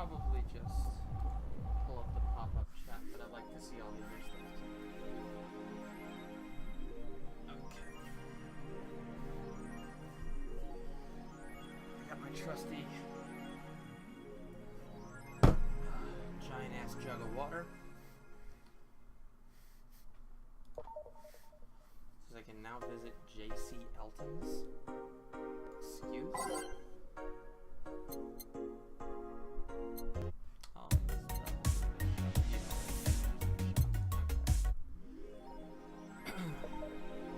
probably just pull up the pop-up chat, but I'd like to see all the other stuff too. Okay. I got my trusty giant-ass jug of water. So I can now visit J.C. Elton's. Excuse? Oh,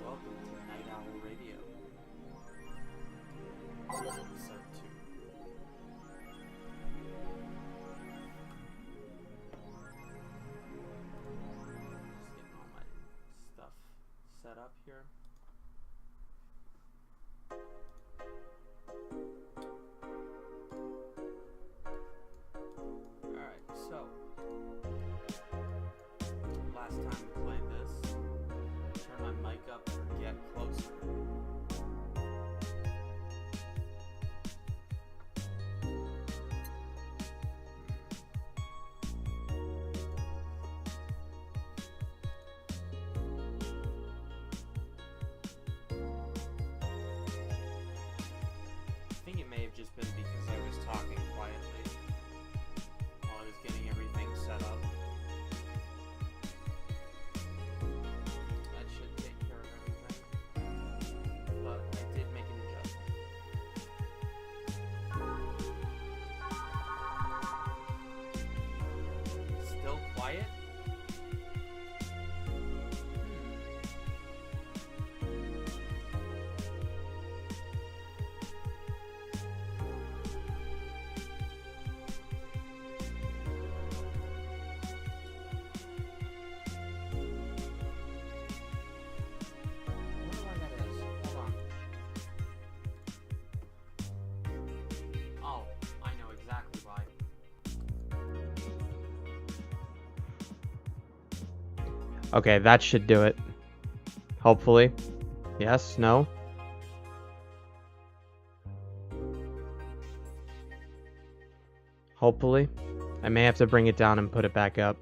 welcome to Night Owl Radio. Episode 2. Just getting all my stuff set up here. Alright, so last time we played this, turn my mic up or get closer. I think it may have just been because I was talking quietly while I was getting everything set up. That should take care of everything. But I did make an adjustment. Still quiet? Okay, that should do it. Hopefully. Yes? No? Hopefully. I may have to bring it down and put it back up.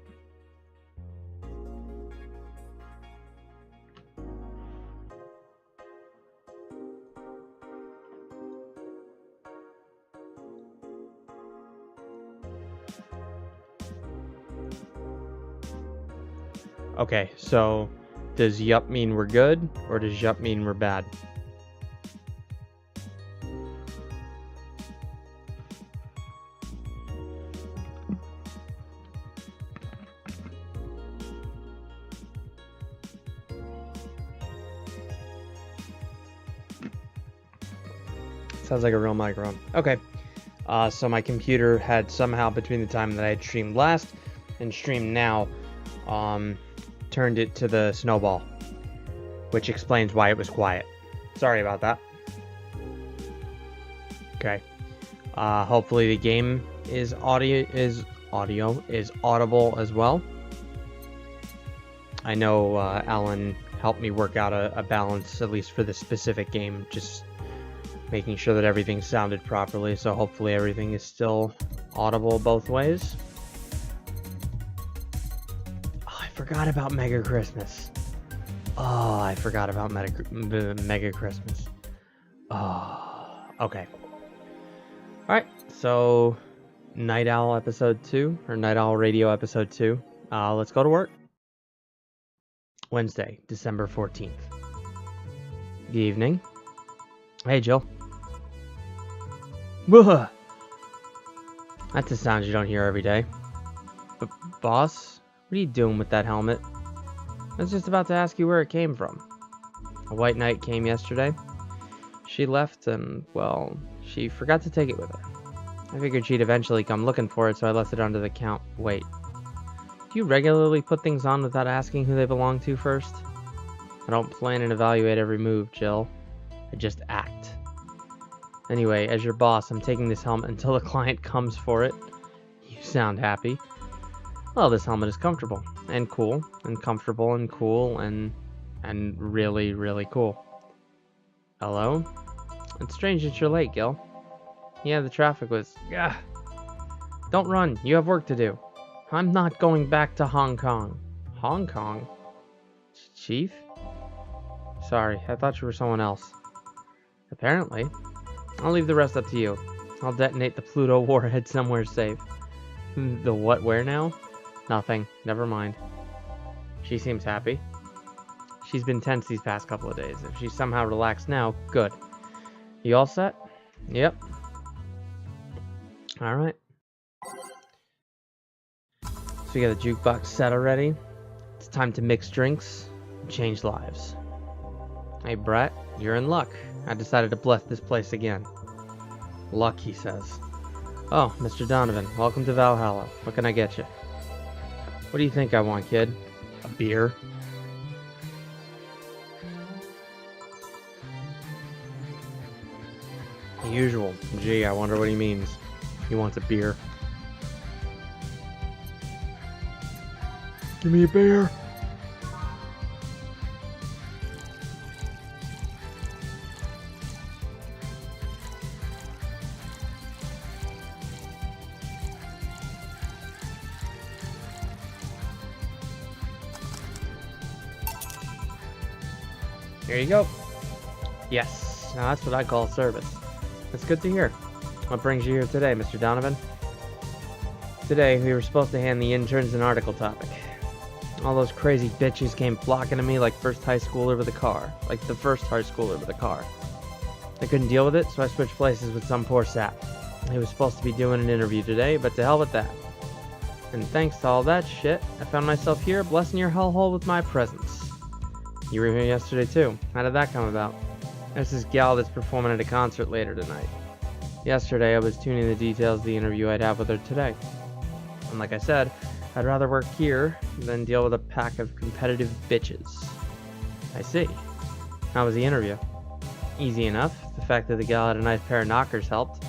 Okay, so does yup mean we're good, or does yup mean we're bad? Sounds like a real microphone. Okay, so my computer had somehow, between the time that I had streamed last and streamed now, turned it to the snowball, which explains why it was quiet. Sorry about that. Okay. Hopefully the game is audible as well. I know Alan helped me work out a balance, at least for this specific game, just making sure that everything sounded properly, so hopefully everything is still audible both ways. Forgot about Mega Christmas. Oh, I forgot about Mega Christmas. Oh, okay. Alright, so Night Owl episode 2, or Night Owl Radio episode 2. Let's go to work. Wednesday, December 14th. Good evening. Hey, Jill. Whoa. That's a sound you don't hear every day. But, boss? What are you doing with that helmet? I was just about to ask you where it came from. A white knight came yesterday. She left and, well, she forgot to take it with her. I figured she'd eventually come looking for it, so I left it under the count. Wait. Do you regularly put things on without asking who they belong to first? I don't plan and evaluate every move, Jill. I just act. Anyway, as your boss, I'm taking this helmet until the client comes for it. You sound happy. Well, this helmet is comfortable, and cool, and comfortable, and cool, and really, really cool. Hello? It's strange that you're late, Gil. Yeah, the traffic was... Don't Don't run. You have work to do. I'm not going back to Hong Kong. Hong Kong? Chief? Sorry, I thought you were someone else. Apparently. I'll leave the rest up to you. I'll detonate the Pluto warhead somewhere safe. The what, where now? Nothing. Never mind. She seems happy. She's been tense these past couple of days. If she's somehow relaxed now, good. You all set? Yep. Alright. So we got the jukebox set already. It's time to mix drinks and change lives. Hey Brett, you're in luck. I decided to bless this place again. Luck, he says. Oh, Mr. Donovan, welcome to Valhalla. What can I get you? What do you think I want, kid? A beer? Usual. Gee, I wonder what he means. He wants a beer. Give me a beer. Here you go. Yes, now that's what I call service. That's good to hear. What brings you here today, Mr. Donovan? Today, we were supposed to hand the interns an article topic. All those crazy bitches came flocking to me like the first high schooler with a car. I couldn't deal with it, so I switched places with some poor sap. He was supposed to be doing an interview today, but to hell with that. And thanks to all that shit, I found myself here blessing your hellhole with my presence. You were here yesterday too. How did that come about? There's this gal that's performing at a concert later tonight. Yesterday, I was tuning the details of the interview I'd have with her today. And like I said, I'd rather work here than deal with a pack of competitive bitches. I see. How was the interview? Easy enough. The fact that the gal had a nice pair of knockers helped.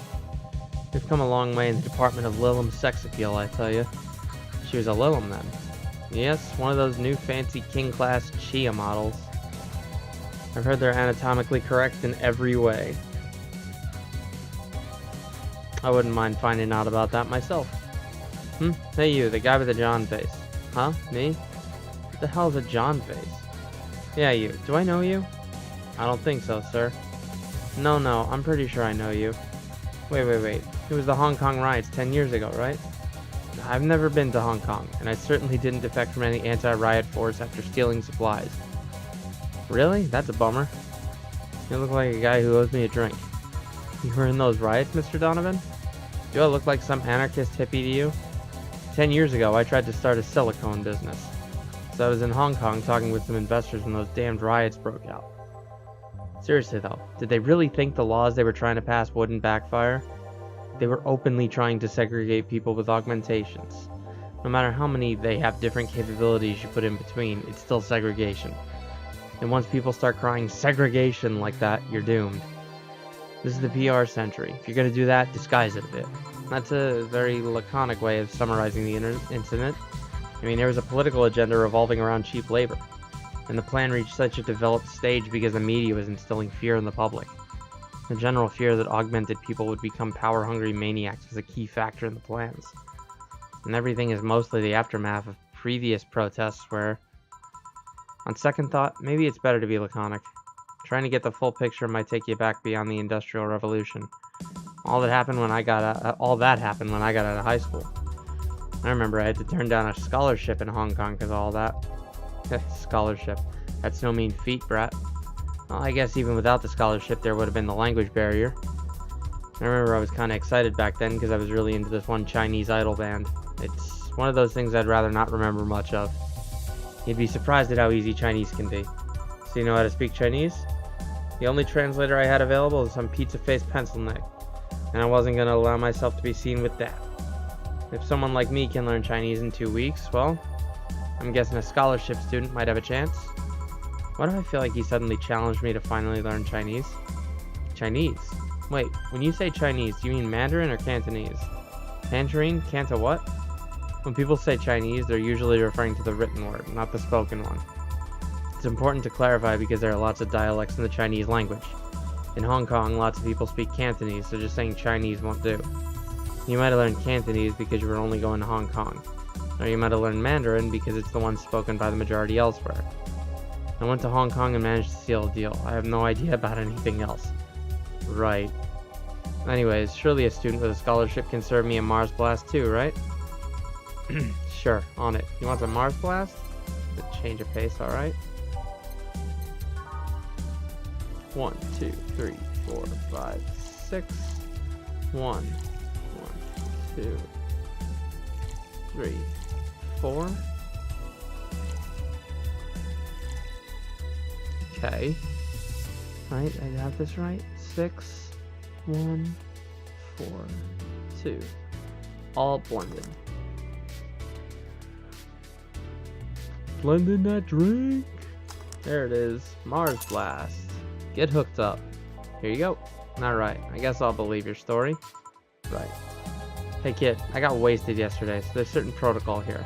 We've come a long way in the department of Lilum sex appeal, I tell you. She was a Lilum then. Yes, one of those new fancy king-class Chia models. I've heard they're anatomically correct in every way. I wouldn't mind finding out about that myself. Hey you, the guy with the John face. Huh? Me? What the hell's a John face? Yeah, you. Do I know you? I don't think so, sir. No, I'm pretty sure I know you. Wait. It was the Hong Kong riots 10 years ago, right? I've never been to Hong Kong, and I certainly didn't defect from any anti-riot force after stealing supplies. Really? That's a bummer. You look like a guy who owes me a drink. You were in those riots, Mr. Donovan? Do I look like some anarchist hippie to you? 10 years ago, I tried to start a silicone business. So I was in Hong Kong talking with some investors when those damned riots broke out. Seriously though, did they really think the laws they were trying to pass wouldn't backfire? They were openly trying to segregate people with augmentations. No matter how many they have different capabilities you put in between, it's still segregation. And once people start crying segregation like that, you're doomed. This is the PR century. If you're going to do that, disguise it a bit. That's a very laconic way of summarizing the incident. I mean, there was a political agenda revolving around cheap labor. And the plan reached such a developed stage because the media was instilling fear in the public. The general fear that augmented people would become power-hungry maniacs was a key factor in the plans. And everything is mostly the aftermath of previous protests where, on second thought, maybe it's better to be laconic. Trying to get the full picture might take you back beyond the Industrial Revolution. All that happened when I got out of high school. I remember I had to turn down a scholarship in Hong Kong because of all that. Scholarship. That's no mean feat, Brett. Well, I guess even without the scholarship, there would have been the language barrier. I remember I was kind of excited back then because I was really into this one Chinese idol band. It's one of those things I'd rather not remember much of. You'd be surprised at how easy Chinese can be. So you know how to speak Chinese? The only translator I had available was some pizza-faced pencil neck, and I wasn't going to allow myself to be seen with that. If someone like me can learn Chinese in 2 weeks, well, I'm guessing a scholarship student might have a chance. Why do I feel like he suddenly challenged me to finally learn Chinese? Chinese? Wait, when you say Chinese, do you mean Mandarin or Cantonese? Mandarin? Canto what? When people say Chinese, they're usually referring to the written word, not the spoken one. It's important to clarify because there are lots of dialects in the Chinese language. In Hong Kong, lots of people speak Cantonese, so just saying Chinese won't do. You might have learned Cantonese because you were only going to Hong Kong. Or you might have learned Mandarin because it's the one spoken by the majority elsewhere. I went to Hong Kong and managed to seal a deal. I have no idea about anything else. Right. Anyways, surely a student with a scholarship can serve me a Mars Blast too, right? Sure, on it. You want some Mars Blast? A change of pace, alright? 1, 2, 3, 4, 5, 6. 1, 2, 3, 4. Okay. Right, I have this right. 6, 1, 4, 2. All blended. Blending that drink. There it is. Mars Blast. Get hooked up. Here you go. Alright, I guess I'll believe your story. Right. Hey kid, I got wasted yesterday, so there's certain protocol here.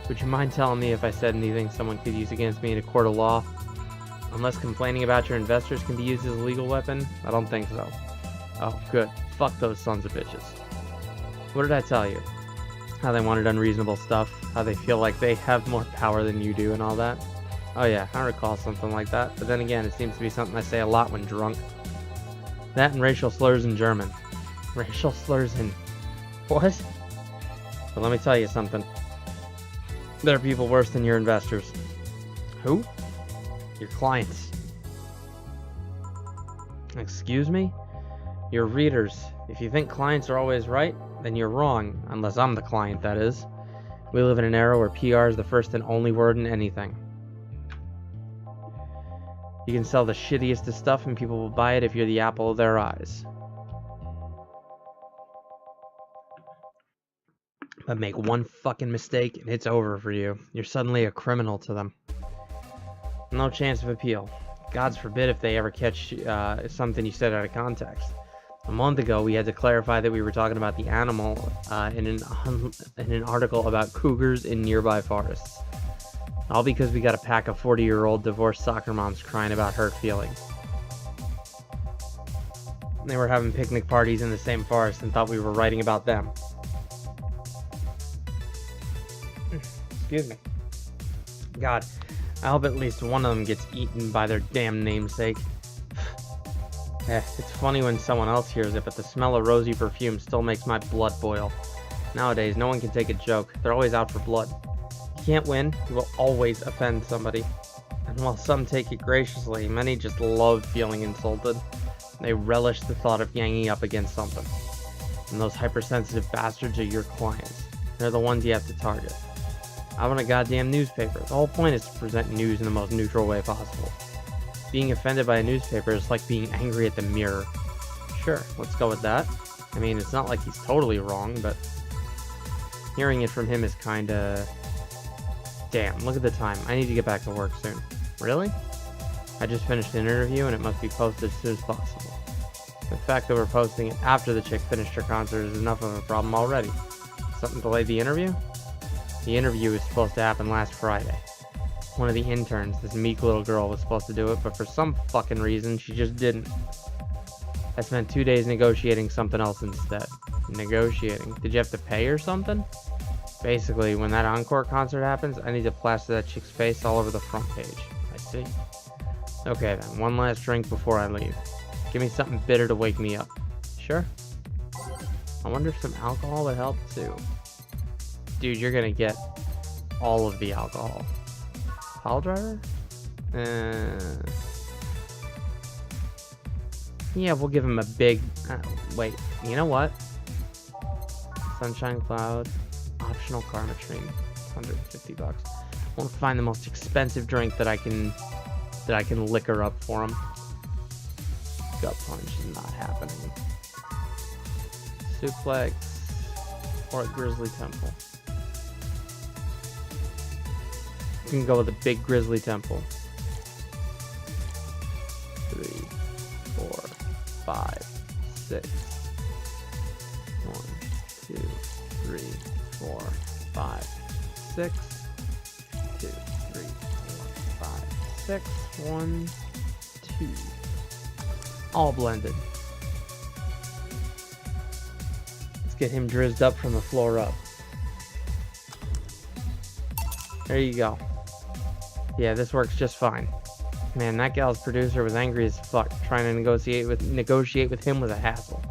Would you mind telling me if I said anything someone could use against me in a court of law? Unless complaining about your investors can be used as a legal weapon? I don't think so. Oh, good. Fuck those sons of bitches. What did I tell you? How they wanted unreasonable stuff, how they feel like they have more power than you do and all that. Oh yeah, I recall something like that, but then again, it seems to be something I say a lot when drunk. That and racial slurs in German. Racial slurs in... What? But let me tell you something. There are people worse than your investors. Who? Your clients. Excuse me? Your readers. If you think clients are always right, then you're wrong, unless I'm the client, that is. We live in an era where PR is the first and only word in anything. You can sell the shittiest of stuff and people will buy it if you're the apple of their eyes. But make one fucking mistake and it's over for you. You're suddenly a criminal to them. No chance of appeal. God's forbid if they ever catch something you said out of context. A month ago, we had to clarify that we were talking about the animal in an article about cougars in nearby forests. All because we got a pack of 40-year-old divorced soccer moms crying about hurt feelings. They were having picnic parties in the same forest and thought we were writing about them. Excuse me. God, I hope at least one of them gets eaten by their damn namesake. It's funny when someone else hears it, but the smell of rosy perfume still makes my blood boil. Nowadays, no one can take a joke. They're always out for blood. You can't win, you will always offend somebody. And while some take it graciously, many just love feeling insulted. They relish the thought of ganging up against something. And those hypersensitive bastards are your clients. They're the ones you have to target. I run a goddamn newspaper. The whole point is to present news in the most neutral way possible. Being offended by a newspaper is like being angry at the mirror. Sure, let's go with that. I mean, it's not like he's totally wrong, but hearing it from him is kinda... Damn, look at the time. I need to get back to work soon. Really? I just finished an interview and it must be posted as soon as possible. The fact that we're posting it after the chick finished her concert is enough of a problem already. Something delayed the interview? The interview was supposed to happen last Friday. One of the interns, this meek little girl, was supposed to do it, but for some fucking reason, she just didn't. I spent 2 days negotiating something else instead. Negotiating? Did you have to pay or something? Basically, when that encore concert happens, I need to plaster that chick's face all over the front page. I see. Okay then, one last drink before I leave. Give me something bitter to wake me up. Sure. I wonder if some alcohol would help too. Dude, you're gonna get all of the alcohol. Pile driver? Yeah, we'll give him a big... wait, you know what? Sunshine Cloud. Optional Karma Train. $150. I want to find the most expensive drink that I can liquor up for him. Gut Punch is not happening. Suplex or a Grizzly Temple. You can go with a big Grizzly Temple. 3, 4, 5, 6. 1, 2, 3, 4, 5, 6. 2, 3, 4, 5, 6. 1, 2. All blended. It's get him drizzed up from the floor up. There you go. Yeah, this works just fine. Man, that gal's producer was angry as fuck. Trying to negotiate with him was a hassle.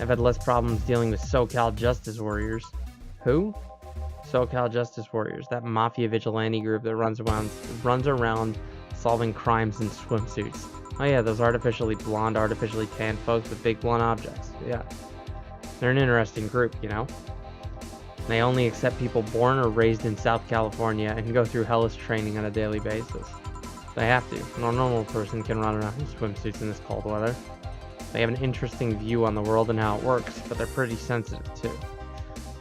I've had less problems dealing with SoCal Justice Warriors. Who? SoCal Justice Warriors, that mafia vigilante group that runs around solving crimes in swimsuits. Oh yeah, those artificially blonde, artificially tanned folks with big blunt objects. Yeah. They're an interesting group, you know? They only accept people born or raised in South California and go through hellish training on a daily basis. They have to. No normal person can run around in swimsuits in this cold weather. They have an interesting view on the world and how it works, but they're pretty sensitive too.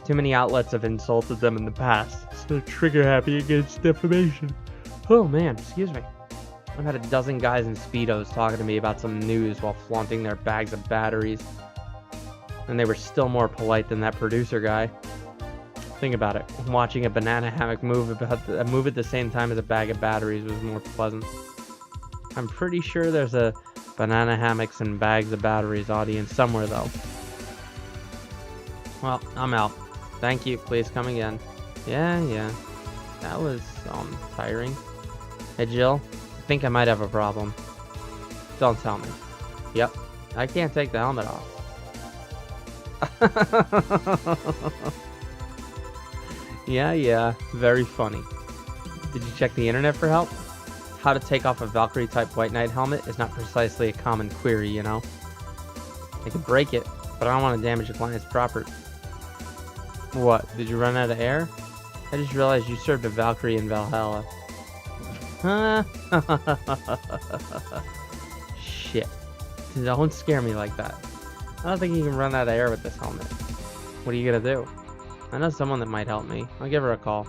Too many outlets have insulted them in the past, so they're trigger happy against defamation. Oh man, excuse me. I've had a dozen guys in Speedos talking to me about some news while flaunting their bags of batteries. And they were still more polite than that producer guy. Think about it. Watching a banana hammock move at the same time as a bag of batteries was more pleasant. I'm pretty sure there's a banana hammocks and bags of batteries audience somewhere though. Well, I'm out. Thank you. Please come again. Yeah. That was tiring. Hey Jill, I think I might have a problem. Don't tell me. Yep. I can't take the helmet off. Yeah, very funny. Did you check the internet for help? How to take off a Valkyrie type White Knight helmet is not precisely a common query, you know? I could break it, but I don't want to damage the client's property. What, did you run out of air? I just realized you served a Valkyrie in Valhalla. Huh? Shit. Don't scare me like that. I don't think you can run out of air with this helmet. What are you gonna do? I know someone that might help me. I'll give her a call.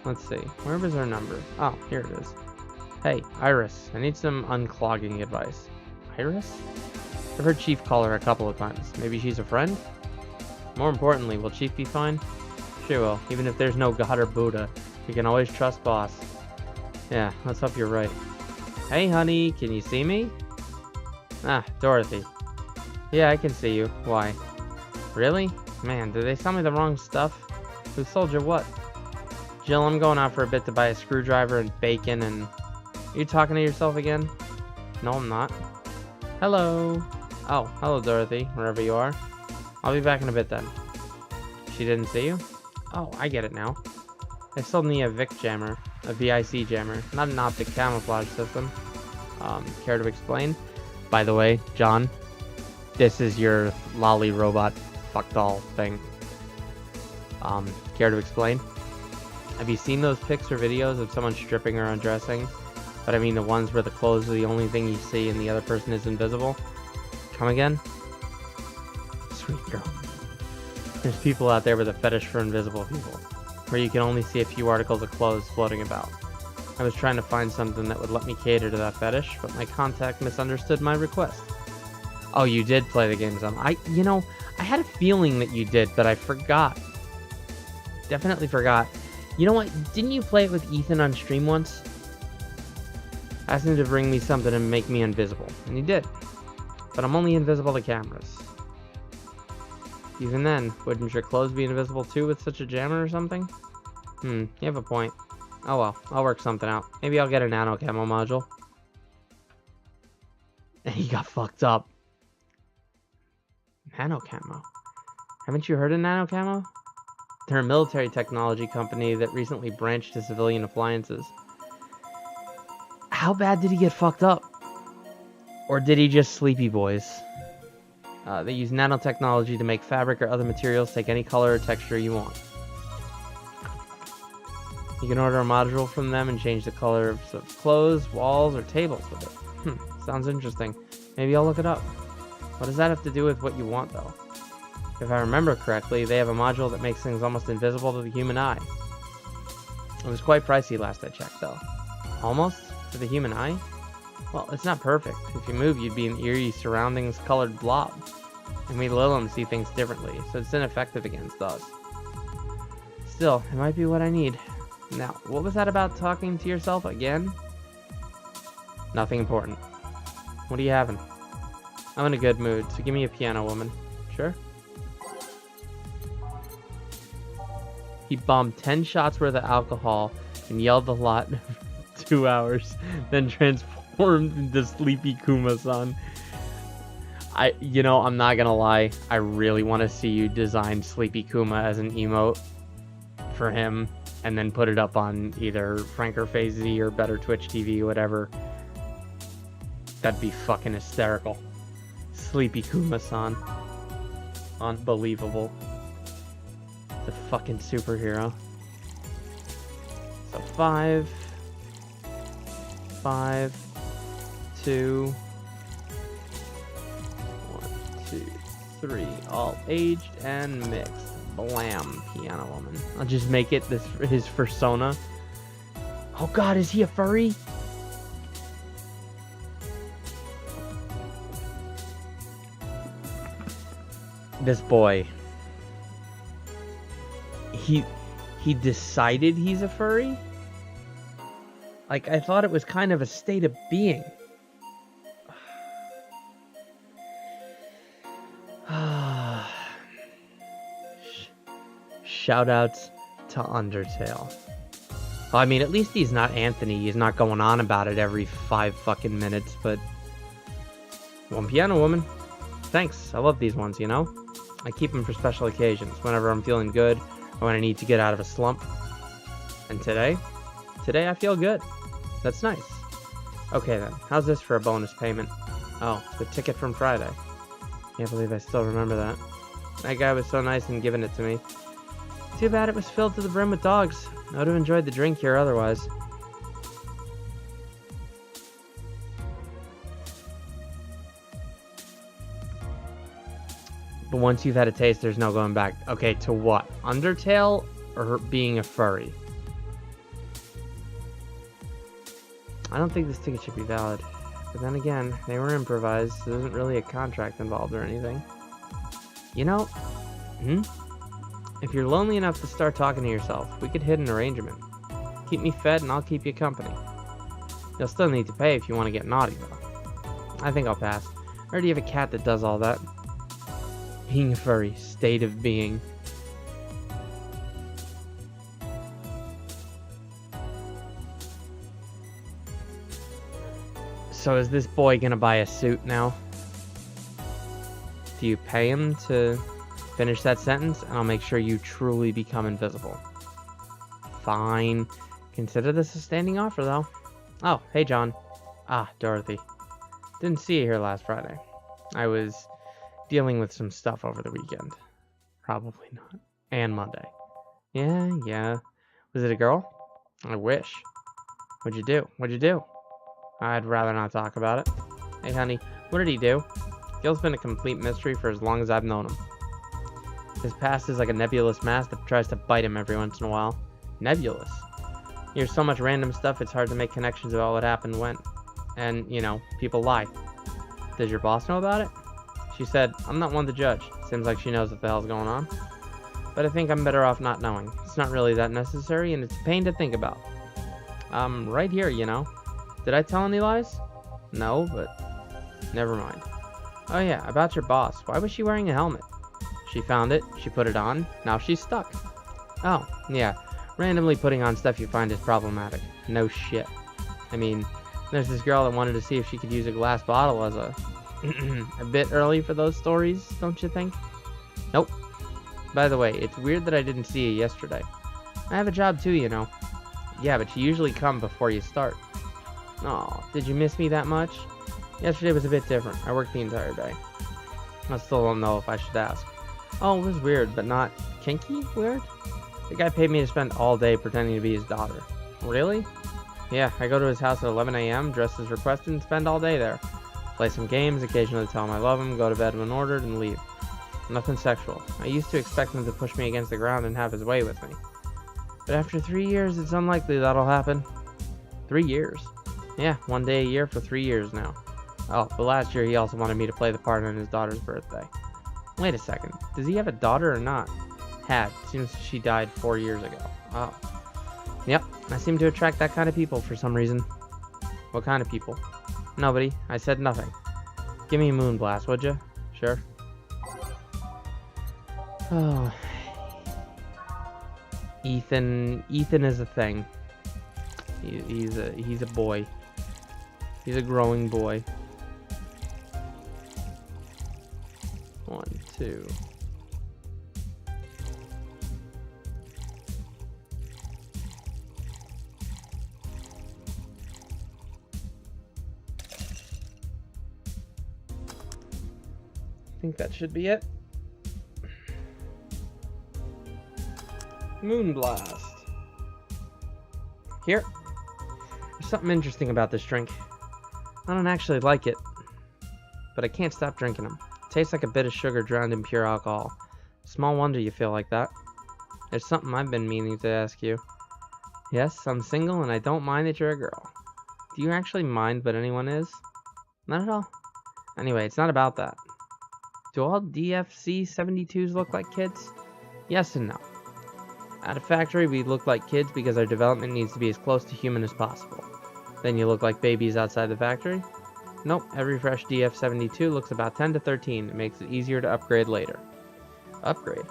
Let's see. Where was her number? Oh, here it is. Hey, Iris. I need some unclogging advice. Iris? I've heard Chief call her a couple of times. Maybe she's a friend? More importantly, will Chief be fine? She will. Even if there's no God or Buddha, you can always trust Boss. Yeah, let's hope you're right. Hey, honey. Can you see me? Ah, Dorothy. Yeah, I can see you. Why? Really? Man, did they sell me the wrong stuff? Who sold you what? Jill, I'm going out for a bit to buy a screwdriver and bacon and... Are you talking to yourself again? No, I'm not. Hello. Oh, hello, Dorothy, wherever you are. I'll be back in a bit then. She didn't see you? Oh, I get it now. They sold me a VIC jammer. A VIC jammer. Not an optic camouflage system. Care to explain? By the way, John, this is your lolly robot fuck doll thing. Care to explain? Have you seen those pics or videos of someone stripping or undressing? But I mean the ones where the clothes are the only thing you see and the other person is invisible? Come again? Sweet girl. There's people out there with a fetish for invisible people, where you can only see a few articles of clothes floating about. I was trying to find something that would let me cater to that fetish, but my contact misunderstood my request. Oh, you did play the game some. I had a feeling that you did, but I forgot. Definitely forgot. You know what? Didn't you play it with Ethan on stream once? Asked him to bring me something and make me invisible, and he did. But I'm only invisible to cameras. Even then, wouldn't your clothes be invisible too with such a jammer or something? You have a point. Oh well, I'll work something out. Maybe I'll get a nano camo module. And he got fucked up. Nano camo? Haven't you heard of nano camo? They're a military technology company that recently branched to civilian appliances. How bad did he get fucked up? Or did he just sleepy boys? They use nanotechnology to make fabric or other materials take any color or texture you want. You can order a module from them and change the color of clothes, walls, or tables with it. Sounds interesting. Maybe I'll look it up. What does that have to do with what you want, though? If I remember correctly, they have a module that makes things almost invisible to the human eye. It was quite pricey last I checked, though. Almost? To the human eye? Well, it's not perfect. If you move, you'd be an eerie surroundings-colored blob. And we Lilum see things differently, so it's ineffective against us. Still, it might be what I need. Now, what was that about talking to yourself again? Nothing important. What are you having? I'm in a good mood, so give me a piano, woman. Sure? He bombed 10 shots worth of alcohol and yelled a lot for 2 hours, then transformed into Sleepy Kuma-san. I'm not gonna lie, I really want to see you design Sleepy Kuma as an emote for him, and then put it up on either Franker Phase Z or Better Twitch TV, whatever. That'd be fucking hysterical. Sleepy Kuma-san. Unbelievable. The fucking superhero. So 5, 2, 1, 2, 3, all aged and mixed. Blam, Piano Woman. I'll just make it his persona. Oh god, is he a furry? This boy. He decided he's a furry? Like, I thought it was kind of a state of being. Shoutouts to Undertale. Well, I mean, at least he's not Anthony. He's not going on about it every 5 fucking minutes, but... One Piano Woman. Thanks. I love these ones, you know? I keep them for special occasions, whenever I'm feeling good, or when I need to get out of a slump. And today I feel good. That's nice. Okay then, how's this for a bonus payment? Oh, the ticket from Friday. Can't believe I still remember that. That guy was so nice in giving it to me. Too bad it was filled to the brim with dogs. I would have enjoyed the drink here otherwise. But once you've had a taste, there's no going back. Okay, to what? Undertale or being a furry? I don't think this ticket should be valid. But then again, they were improvised, so there isn't really a contract involved or anything. You know, if you're lonely enough to start talking to yourself, we could hit an arrangement. Keep me fed and I'll keep you company. You'll still need to pay if you want to get naughty, though. I think I'll pass. I already have a cat that does all that. Being a furry, state of being. So is this boy gonna buy a suit now? Do you pay him to finish that sentence? And I'll make sure you truly become invisible. Fine. Consider this a standing offer, though. Oh, hey, John. Ah, Dorothy. Didn't see you here last Friday. I was dealing with some stuff over the weekend. Probably not. And Monday. Yeah. Was it a girl? I wish. What'd you do? I'd rather not talk about it. Hey, honey, what did he do? Gil's been a complete mystery for as long as I've known him. His past is like a nebulous mass that tries to bite him every once in a while. Nebulous? Here's so much random stuff, it's hard to make connections about what happened when. And, you know, people lie. Does your boss know about it? She said, I'm not one to judge. Seems like she knows what the hell's going on. But I think I'm better off not knowing. It's not really that necessary, and it's a pain to think about. Right here, you know. Did I tell any lies? No, but never mind. Oh yeah, about your boss. Why was she wearing a helmet? She found it, she put it on, now she's stuck. Oh, yeah. Randomly putting on stuff you find is problematic. No shit. I mean, there's this girl that wanted to see if she could use a glass bottle as a... a bit early for those stories, don't you think? Nope. By the way, it's weird that I didn't see you yesterday. I have a job too, you know. Yeah, but you usually come before you start. Aw, did you miss me that much? Yesterday was a bit different. I worked the entire day. I still don't know if I should ask. Oh, it was weird, but not kinky weird? The guy paid me to spend all day pretending to be his daughter. Really? Yeah, I go to his house at 11 a.m., dressed as requested, and spend all day there. Play some games, occasionally tell him I love him, go to bed when ordered, and leave. Nothing sexual. I used to expect him to push me against the ground and have his way with me. But after 3 years, it's unlikely that'll happen. 3 years? Yeah, 1 day a year for 3 years now. Oh, but last year he also wanted me to play the part on his daughter's birthday. Wait a second, does he have a daughter or not? Had. Seems she died 4 years ago. Oh. Yep, I seem to attract that kind of people for some reason. What kind of people? Nobody. I said nothing. Give me a moon blast, would you? Sure. Oh. Ethan is a thing. He's a boy. He's a growing boy. 1, 2. I think that should be it. Moonblast. Here. There's something interesting about this drink. I don't actually like it, but I can't stop drinking them. It tastes like a bit of sugar drowned in pure alcohol. Small wonder you feel like that. There's something I've been meaning to ask you. Yes, I'm single and I don't mind that you're a girl. Do you actually mind what anyone is? Not at all. Anyway, it's not about that. Do all DFC 72s look like kids? Yes and no. At a factory, we look like kids because our development needs to be as close to human as possible. Then you look like babies outside the factory? Nope, every fresh DF72 looks about 10 to 13. It makes it easier to upgrade later. Upgrade?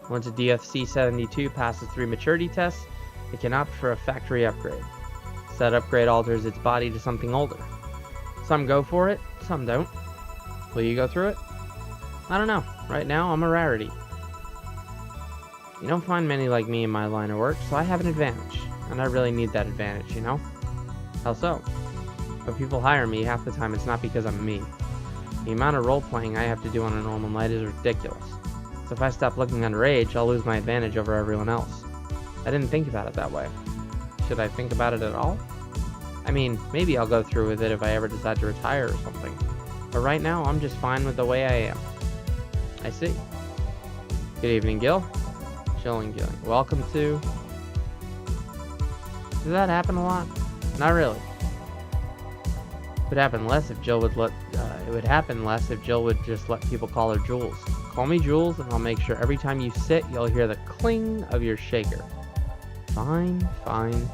Once a DFC72 passes 3 maturity tests, it can opt for a factory upgrade. Said upgrade alters its body to something older. Some go for it, some don't. Will you go through it? I don't know. Right now, I'm a rarity. You don't find many like me in my line of work, so I have an advantage. And I really need that advantage, you know? How so? When people hire me, half the time it's not because I'm me. The amount of role-playing I have to do on a normal night is ridiculous. So if I stop looking underage, I'll lose my advantage over everyone else. I didn't think about it that way. Should I think about it at all? I mean, maybe I'll go through with it if I ever decide to retire or something. But right now, I'm just fine with the way I am. I see. Good evening, Gil. Chilling, Gil. Welcome to... Does that happen a lot? Not really. It would happen less if Jill would let... it would happen less if Jill would just let people call her Jules. Call me Jules, and I'll make sure every time you sit, you'll hear the cling of your shaker. Fine, fine.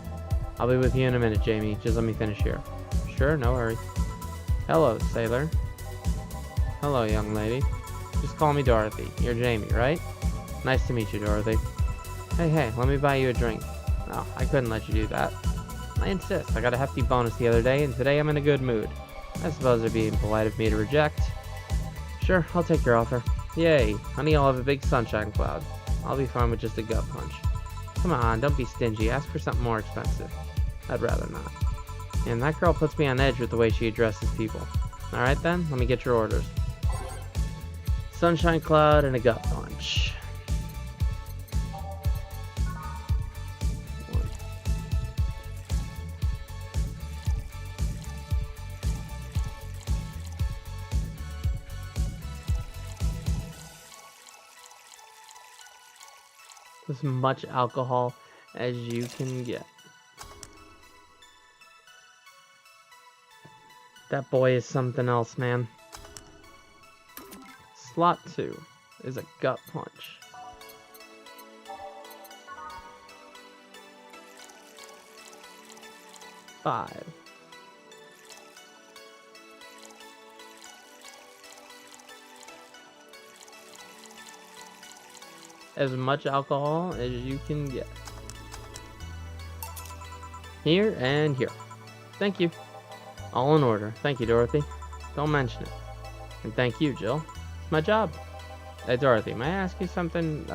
I'll be with you in a minute, Jamie. Just let me finish here. Sure, no worries. Hello, sailor. Hello, young lady. Just call me Dorothy. You're Jamie, right? Nice to meet you, Dorothy. Hey, let me buy you a drink. No, I couldn't let you do that. I insist. I got a hefty bonus the other day, and today I'm in a good mood. I suppose it'd be impolite of me to reject. Sure, I'll take your offer. Yay, honey, I'll have a big sunshine cloud. I'll be fine with just a gut punch. Come on, don't be stingy. Ask for something more expensive. I'd rather not. And that girl puts me on edge with the way she addresses people. Alright then, let me get your orders. Sunshine cloud and a gut punch. As much alcohol as you can get. That boy is something else, man. Slot 2 is a gut punch. Five. As much alcohol as you can get. Here and here. Thank you. All in order. Thank you, Dorothy. Don't mention it. And thank you, Jill. It's my job. Hey, Dorothy, may I ask you something,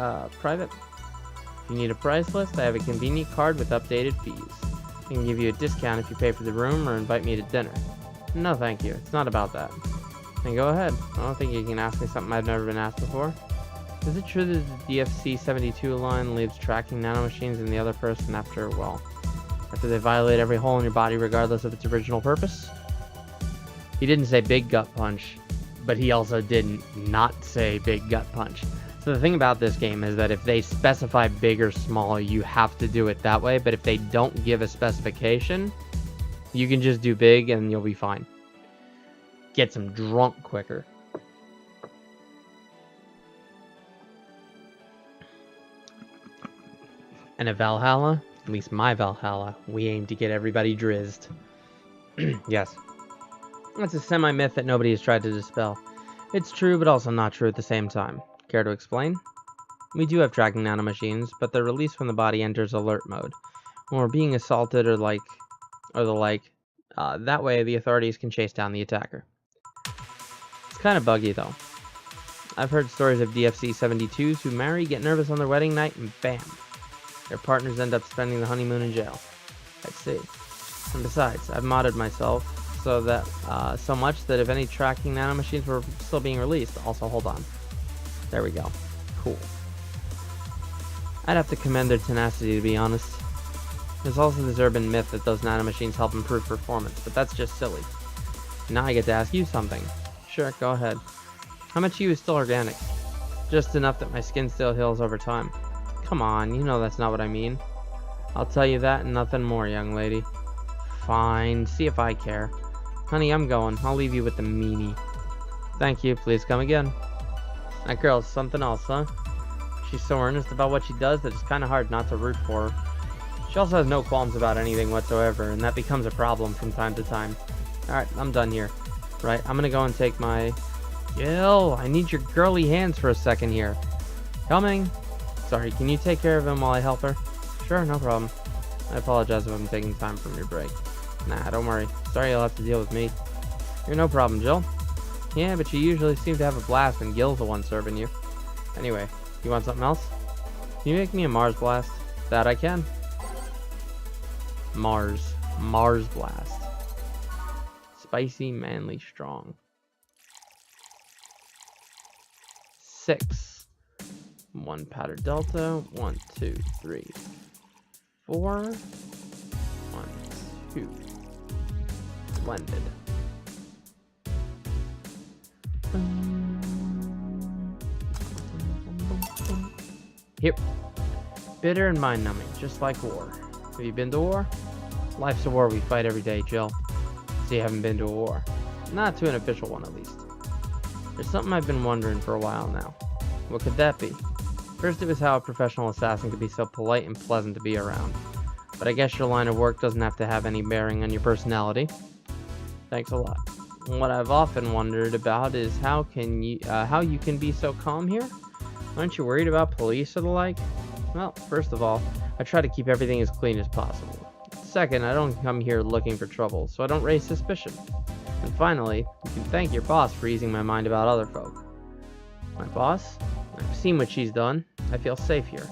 private? If you need a price list, I have a convenient card with updated fees. I can give you a discount if you pay for the room or invite me to dinner. No, thank you. It's not about that. Then go ahead. I don't think you can ask me something I've never been asked before. Is it true that the DFC-72 line leaves tracking nanomachines in the other person after they violate every hole in your body regardless of its original purpose? He didn't say big gut punch, but he also didn't not say big gut punch. So the thing about this game is that if they specify big or small, you have to do it that way, but if they don't give a specification, you can just do big and you'll be fine. Get some drunk quicker. And at Valhalla, at least my Valhalla, we aim to get everybody drizzed. Yes. That's a semi-myth that nobody has tried to dispel. It's true, but also not true at the same time. Care to explain? We do have tracking nanomachines, but they're released when the body enters alert mode. When we're being assaulted or the like, that way the authorities can chase down the attacker. It's kind of buggy though. I've heard stories of DFC-72s who marry, get nervous on their wedding night, and bam, their partners end up spending the honeymoon in jail. I see. And besides, I've modded myself so much that if any tracking nanomachines were still being released, also hold on. There we go. Cool. I'd have to commend their tenacity, to be honest. There's also this urban myth that those nanomachines help improve performance, but that's just silly. Now I get to ask you something. Sure, go ahead. How much of you is still organic? Just enough that my skin still heals over time. Come on, you know that's not what I mean. I'll tell you that and nothing more, young lady. Fine, see if I care. Honey, I'm going. I'll leave you with the meanie. Thank you, please come again. That girl's something else, huh? She's so earnest about what she does that it's kind of hard not to root for her. She also has no qualms about anything whatsoever, and that becomes a problem from time to time. Alright, I'm done here. Right, I'm gonna go and take my... Jill, I need your girly hands for a second here. Coming! Sorry, can you take care of him while I help her? Sure, no problem. I apologize if I'm taking time from your break. Nah, don't worry. Sorry you'll have to deal with me. You're no problem, Jill. Yeah, but you usually seem to have a blast when Gil's the one serving you. Anyway, you want something else? Can you make me a Mars Blast? That I can. Mars Blast. Spicy, manly, strong. 6. 1 powder delta. 1, 2, 3, 4. 1, 2. Blended. Yep. Bitter and mind-numbing, just like war. Have you been to war? Life's a war we fight every day, Jill. So you haven't been to a war. Not to an official one, at least. There's something I've been wondering for a while now. What could that be? First, it was how a professional assassin could be so polite and pleasant to be around. But I guess your line of work doesn't have to have any bearing on your personality. Thanks a lot. What I've often wondered about is how you can be so calm here? Aren't you worried about police or the like? Well, first of all, I try to keep everything as clean as possible. Second, I don't come here looking for trouble, so I don't raise suspicion. And finally, you can thank your boss for easing my mind about other folk. My boss? I've seen what she's done. I feel safe here.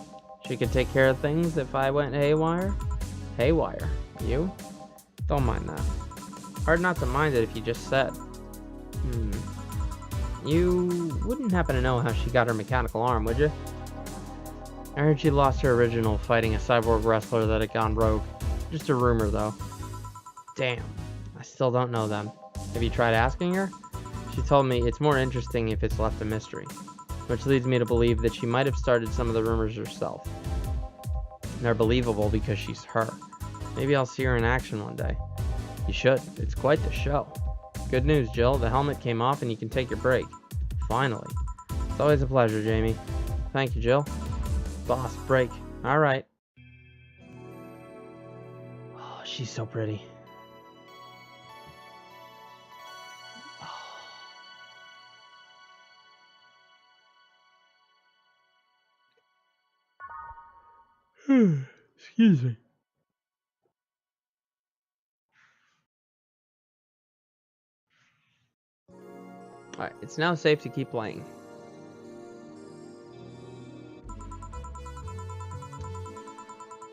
She could take care of things if I went haywire. Haywire? You? Don't mind that. Hard not to mind it if you just said. You wouldn't happen to know how she got her mechanical arm, would you? I heard she lost her original fighting a cyborg wrestler that had gone rogue. Just a rumor, though. Damn. I still don't know them. Have you tried asking her? She told me it's more interesting if it's left a mystery. Which leads me to believe that she might have started some of the rumors herself. They're believable because she's her. Maybe I'll see her in action one day. You should. It's quite the show. Good news, Jill. The helmet came off and you can take your break. Finally. It's always a pleasure, Jamie. Thank you, Jill. Boss, break. Alright. Oh, she's so pretty. Excuse me. Alright, it's now safe to keep playing.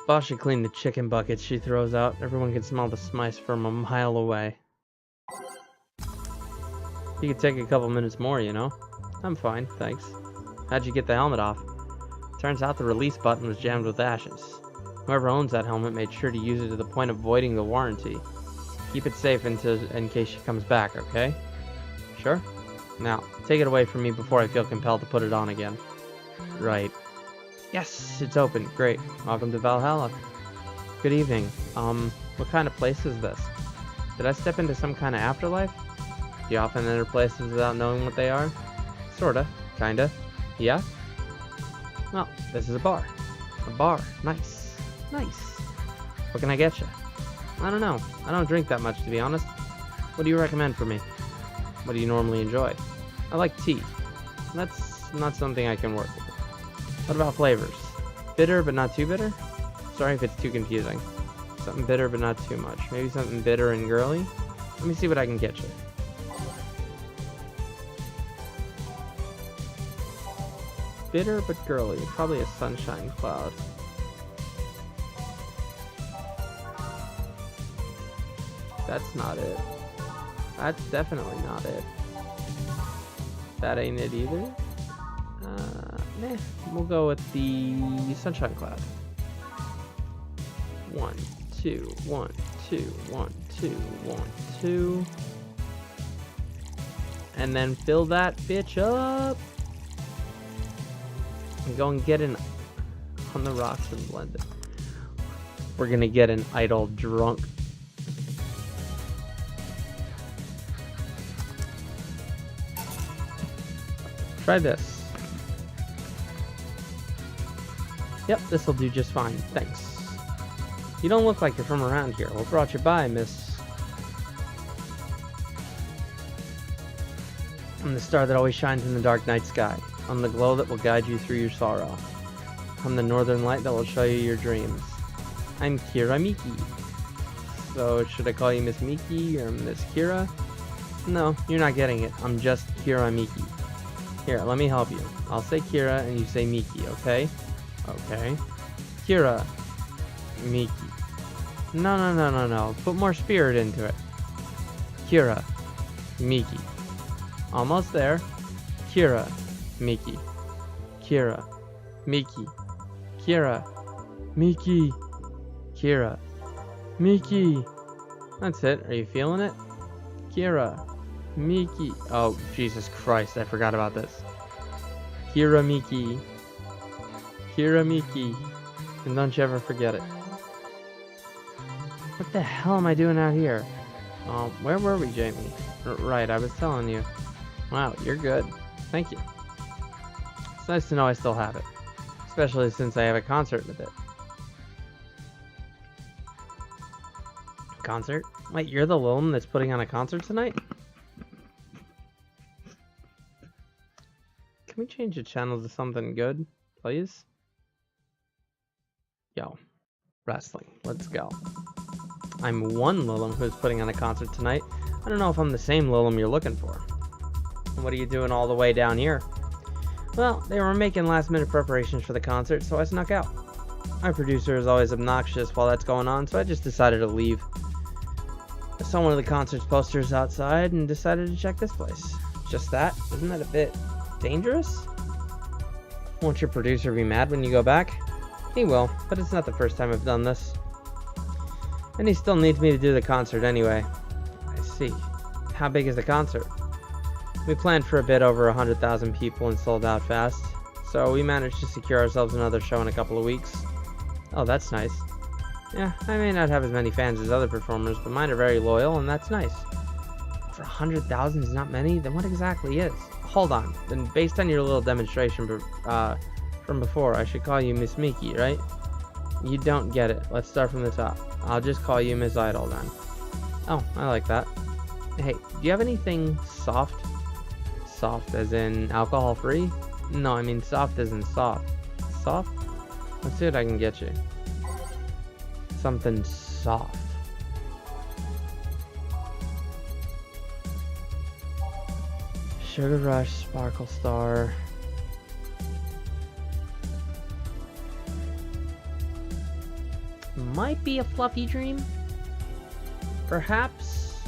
Boss should clean the chicken buckets she throws out. Everyone can smell the smice from a mile away. You could take a couple minutes more, you know? I'm fine, thanks. How'd you get the helmet off? Turns out the release button was jammed with ashes. Whoever owns that helmet made sure to use it to the point of voiding the warranty. Keep it safe in case she comes back, okay? Sure? Now, take it away from me before I feel compelled to put it on again. Right. Yes, it's open. Great. Welcome to Valhalla. Good evening. What kind of place is this? Did I step into some kind of afterlife? Do you often enter places without knowing what they are? Sorta. Kinda. Yeah? Well, this is a bar. A bar. Nice. Nice. What can I get you? I don't know. I don't drink that much, to be honest. What do you recommend for me? What do you normally enjoy? I like tea. That's not something I can work with. What about flavors? Bitter but not too bitter? Sorry if it's too confusing. Something bitter but not too much. Maybe something bitter and girly? Let me see what I can get you. Bitter but girly. Probably a sunshine cloud. That's not it. That's definitely not it. That ain't it either. Nah, we'll go with the sunshine cloud. 1, 2, 1, 2, 1, 2, 1, 2. And then fill that bitch up. And go and get an on the rocks and blend it. We're gonna get an idle drunk. Try this. Yep, this'll do just fine. Thanks. You don't look like you're from around here. What brought you by, miss? I'm the star that always shines in the dark night sky. I'm the glow that will guide you through your sorrow. I'm the northern light that will show you your dreams. I'm Kira Miki. So, should I call you Miss Miki or Miss Kira? No, you're not getting it. I'm just Kira Miki. Here, let me help you. I'll say Kira and you say Miki, okay? Okay. Kira. Miki. No. Put more spirit into it. Kira. Miki. Almost there. Kira. Miki. Kira. Miki. Kira. Miki. Kira. Miki. That's it. Are you feeling it? Kira. Miki. Oh, Jesus Christ. I forgot about this. Kira Miki. Kira Miki. And don't you ever forget it. What the hell am I doing out here? Where were we, Jamie? Right, I was telling you. Wow, you're good. Thank you. It's nice to know I still have it. Especially since I have a concert in a bit. Concert? Wait, you're the Lilum that's putting on a concert tonight? Can we change the channel to something good, please? Yo, wrestling. Let's go. I'm one Lilum who's putting on a concert tonight. I don't know if I'm the same Lilum you're looking for. What are you doing all the way down here? Well, they were making last-minute preparations for the concert, so I snuck out. My producer is always obnoxious while that's going on, so I just decided to leave. I saw one of the concert's posters outside and decided to check this place. Just that? Isn't that a bit dangerous? Won't your producer be mad when you go back? He will, but it's not the first time I've done this. And he still needs me to do the concert anyway. I see. How big is the concert? We planned for a bit over 100,000 people and sold out fast. So we managed to secure ourselves another show in a couple of weeks. Oh, that's nice. Yeah, I may not have as many fans as other performers, but mine are very loyal, and that's nice. For 100,000 is not many? Then what exactly is? Hold on. Then based on your little demonstration from before, I should call you Miss Miki, right? You don't get it. Let's start from the top. I'll just call you Miss Idol then. Oh, I like that. Hey, do you have anything soft? Soft as in alcohol-free? No, I mean soft as in soft. Soft? Let's see what I can get you. Something soft. Sugar Rush, Sparkle Star. Might be a Fluffy Dream. Perhaps.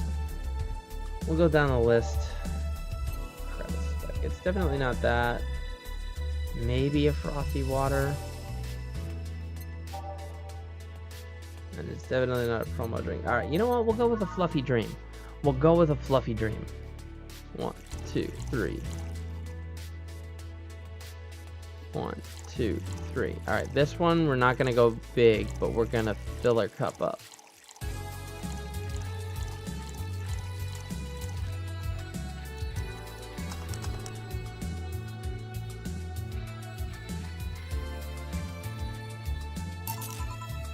We'll go down the list. It's definitely not that. Maybe a Frothy Water. And it's definitely not a promo drink. Alright, you know what? We'll go with a Fluffy Dream. We'll go with a Fluffy Dream. 1, 2, 3. 1, 2, 3. Alright, this one we're not gonna go big, but we're gonna fill our cup up.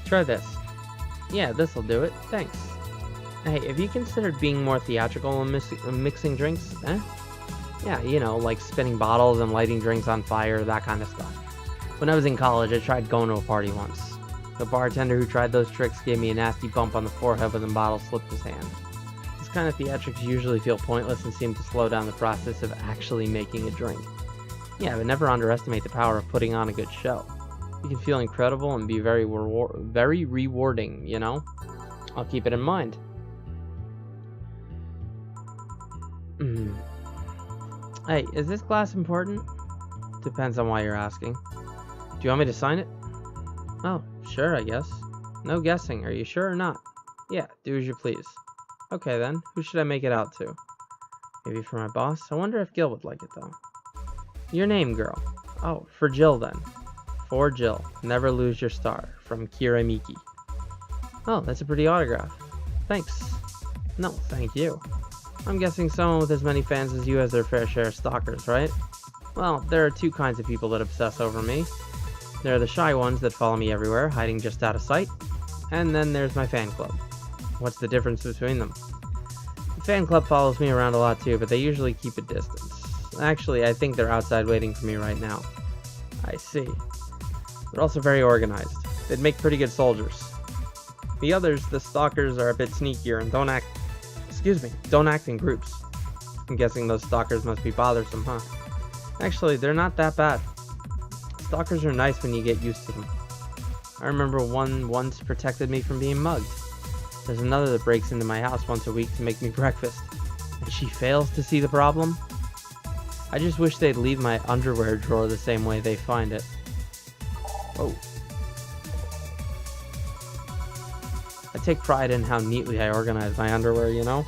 Try this. Yeah, this'll do it. Thanks. Hey, have you considered being more theatrical in mixing drinks? Eh? Yeah, you know, like spinning bottles and lighting drinks on fire, that kind of stuff. When I was in college, I tried going to a party once. The bartender who tried those tricks gave me a nasty bump on the forehead when the bottle slipped his hand. This kind of theatrics usually feel pointless and seem to slow down the process of actually making a drink. Yeah, but never underestimate the power of putting on a good show. You can feel incredible and be very rewarding, you know? I'll keep it in mind. Hey, is this glass important? Depends on why you're asking. Do you want me to sign it? Oh, sure, I guess. No guessing, are you sure or not? Yeah, do as you please. Okay then, who should I make it out to? Maybe for my boss? I wonder if Gil would like it though. Your name, girl. Oh, for Jill then. For Jill. Never lose your star. From Kira Miki. Oh, that's a pretty autograph. Thanks. No, thank you. I'm guessing someone with as many fans as you has their fair share of stalkers, right? Well, there are two kinds of people that obsess over me. There are the shy ones that follow me everywhere, hiding just out of sight. And then there's my fan club. What's the difference between them? The fan club follows me around a lot too, but they usually keep a distance. Actually, I think they're outside waiting for me right now. I see. They're also very organized. They'd make pretty good soldiers. The others, the stalkers, are a bit sneakier and don't act in groups. I'm guessing those stalkers must be bothersome, huh? Actually, they're not that bad. Stalkers are nice when you get used to them. I remember one once protected me from being mugged. There's another that breaks into my house once a week to make me breakfast. And she fails to see the problem? I just wish they'd leave my underwear drawer the same way they find it. Oh. I take pride in how neatly I organize my underwear, you know?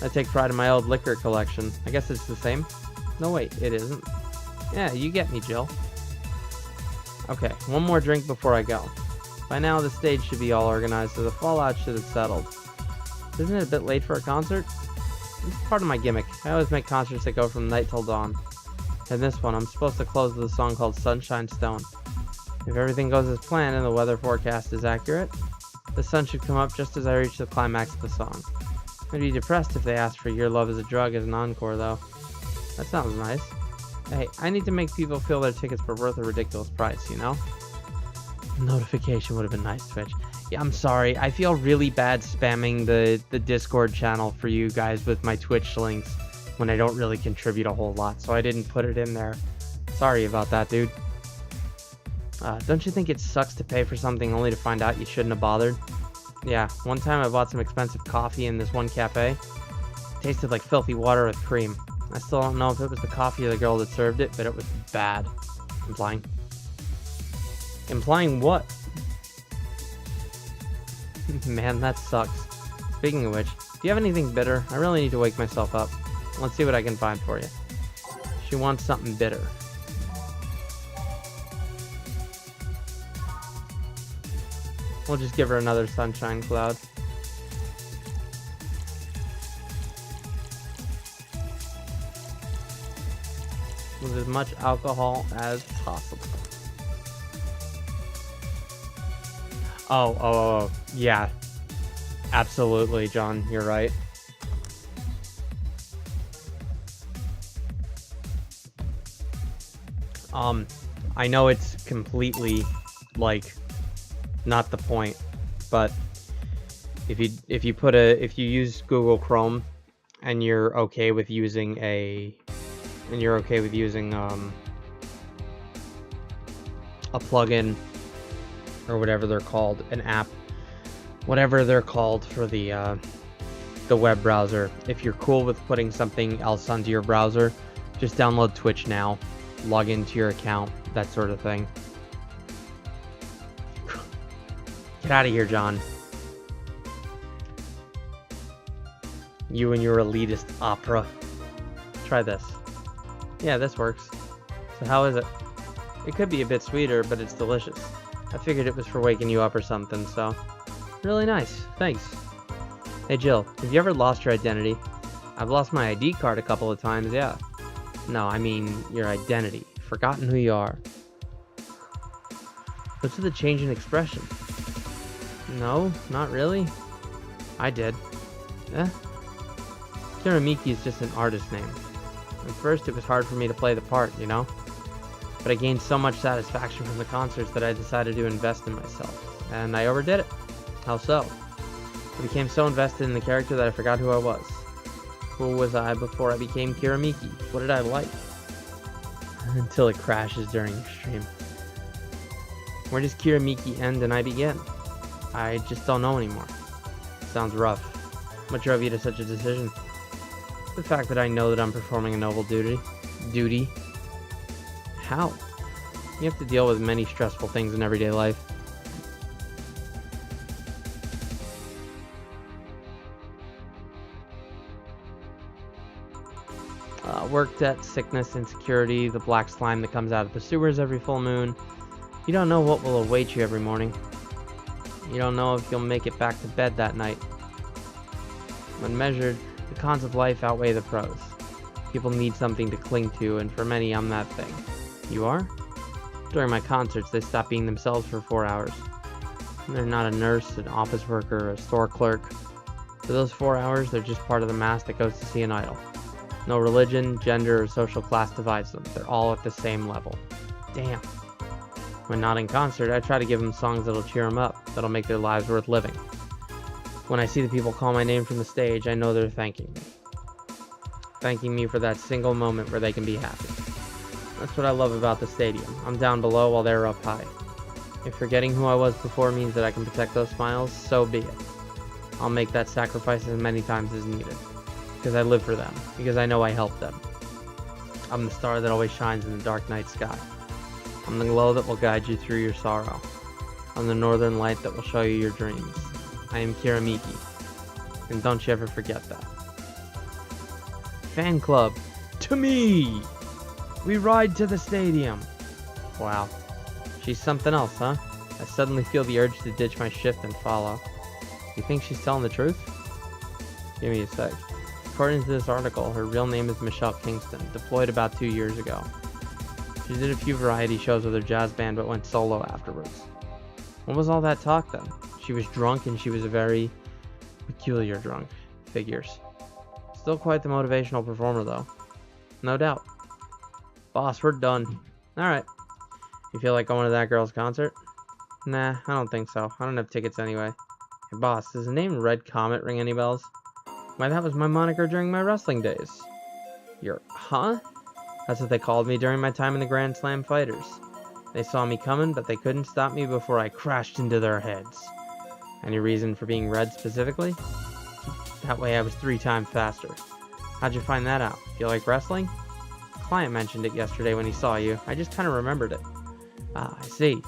I take pride in my old liquor collection. I guess it's the same? No, wait, it isn't. Yeah, you get me, Jill. Okay, one more drink before I go. By now, the stage should be all organized, so the fallout should have settled. Isn't it a bit late for a concert? It's part of my gimmick. I always make concerts that go from night till dawn. And this one, I'm supposed to close with a song called Sunshine Stone. If everything goes as planned and the weather forecast is accurate, the sun should come up just as I reach the climax of the song. I'd be depressed if they asked for Your Love is a Drug as an encore, though. That sounds nice. Hey, I need to make people feel their tickets were worth a ridiculous price, you know? Notification would have been nice, Twitch. Yeah, I'm sorry. I feel really bad spamming the Discord channel for you guys with my Twitch links when I don't really contribute a whole lot, so I didn't put it in there. Sorry about that, dude. Don't you think it sucks to pay for something only to find out you shouldn't have bothered? Yeah, one time I bought some expensive coffee in this one cafe. It tasted like filthy water with cream. I still don't know if it was the coffee or the girl that served it, but it was bad. Implying. Implying what? Man, that sucks. Speaking of which, do you have anything bitter? I really need to wake myself up. Let's see what I can find for you. She wants something bitter. We'll just give her another sunshine cloud. With as much alcohol as possible. Oh, yeah. Absolutely, John, you're right. I know it's completely, like, not the point, but if you use Google Chrome and you're okay with using a plugin or whatever they're called, an app, whatever they're called for the web browser, if you're cool with putting something else onto your browser, just download Twitch now, log into your account, that sort of thing. Get out of here, John. You and your elitist opera. Try this. Yeah, this works. So how is it? It could be a bit sweeter, but it's delicious. I figured it was for waking you up or something, so... Really nice. Thanks. Hey, Jill, have you ever lost your identity? I've lost my ID card a couple of times, yeah. No, I mean your identity. Forgotten who you are. What's with the change in expression? No, not really. I did. Kiramiki is just an artist name. At first, it was hard for me to play the part, you know? But I gained so much satisfaction from the concerts that I decided to invest in myself. And I overdid it. How so? I became so invested in the character that I forgot who I was. Who was I before I became Kiramiki? What did I like? Until it crashes during the stream. Where does Kiramiki end and I begin? I just don't know anymore. Sounds rough. What drove you to such a decision? The fact that I know that I'm performing a noble duty. How? You have to deal with many stressful things in everyday life. Work debt, sickness, insecurity, the black slime that comes out of the sewers every full moon. You don't know what will await you every morning. You don't know if you'll make it back to bed that night. When measured, the cons of life outweigh the pros. People need something to cling to, and for many, I'm that thing. You are? During my concerts, they stop being themselves for 4 hours. They're not a nurse, an office worker, or a store clerk. For those 4 hours, they're just part of the mass that goes to see an idol. No religion, gender, or social class divides them. They're all at the same level. Damn. When not in concert, I try to give them songs that'll cheer them up, that'll make their lives worth living. When I see the people call my name from the stage, I know they're thanking me. Thanking me for that single moment where they can be happy. That's what I love about the stadium. I'm down below while they're up high. If forgetting who I was before means that I can protect those smiles, so be it. I'll make that sacrifice as many times as needed. Because I live for them. Because I know I help them. I'm the star that always shines in the dark night sky. I'm the glow that will guide you through your sorrow. I'm the northern light that will show you your dreams. I am Kiramiki. And don't you ever forget that. Fan club. To me! We ride to the stadium. Wow. She's something else, huh? I suddenly feel the urge to ditch my shift and follow. You think she's telling the truth? Give me a sec. According to this article, her real name is Michelle Kingston, deployed about 2 years ago. She did a few variety shows with her jazz band but went solo afterwards. What was all that talk then? She was drunk and she was a very peculiar drunk. Figures. Still quite the motivational performer though. No doubt. Boss, we're done. Alright. You feel like going to that girl's concert? Nah, I don't think so. I don't have tickets anyway. Hey boss, does the name Red Comet ring any bells? Why, that was my moniker during my wrestling days. Huh? That's what they called me during my time in the Grand Slam Fighters. They saw me coming, but they couldn't stop me before I crashed into their heads. Any reason for being red specifically? That way I was 3 times faster. How'd you find that out? Feel like wrestling? Client mentioned it yesterday when he saw you. I just kind of remembered it. Ah, I see.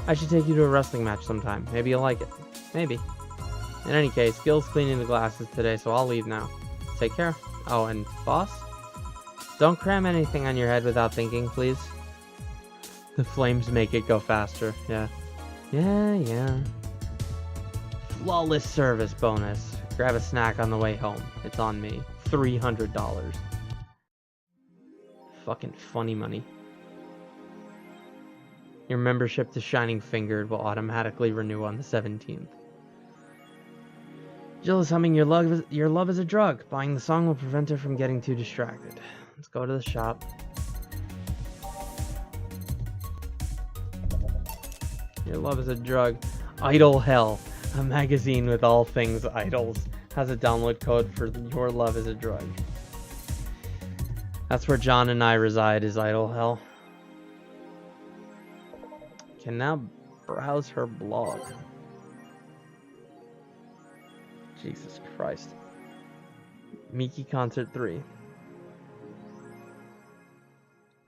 I should take you to a wrestling match sometime. Maybe you'll like it. Maybe. In any case, Gil's cleaning the glasses today, so I'll leave now. Take care. Oh, and boss? Don't cram anything on your head without thinking, please. The flames make it go faster. Yeah. Yeah. Flawless service bonus. Grab a snack on the way home. It's on me. $300. Fucking funny money. Your membership to Shining Fingered will automatically renew on the 17th. Jill is humming Your Love is a Drug. Buying the song will prevent her from getting too distracted. Let's go to the shop. Your Love is a Drug. Idol Hell. A magazine with all things idols. Has a download code for Your Love is a Drug. That's where John and I reside, is Idol Hell. Can now browse her blog. Jesus Christ. Miki Concert 3.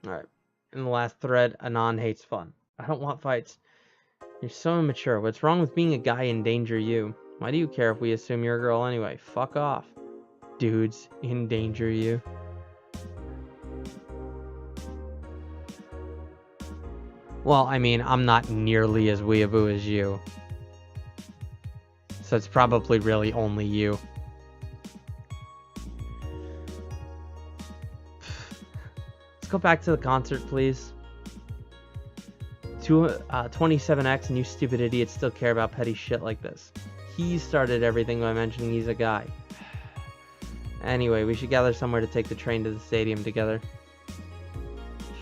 Alright. In the last thread, Anon hates fun. I don't want fights. You're so immature. What's wrong with being a guy endanger you? Why do you care if we assume you're a girl anyway? Fuck off. Dudes endanger you. Well, I mean, I'm not nearly as weeaboo as you. So it's probably really only you. Let's go back to the concert, please. 27X and you stupid idiots still care about petty shit like this. He started everything by mentioning he's a guy. Anyway, we should gather somewhere to take the train to the stadium together.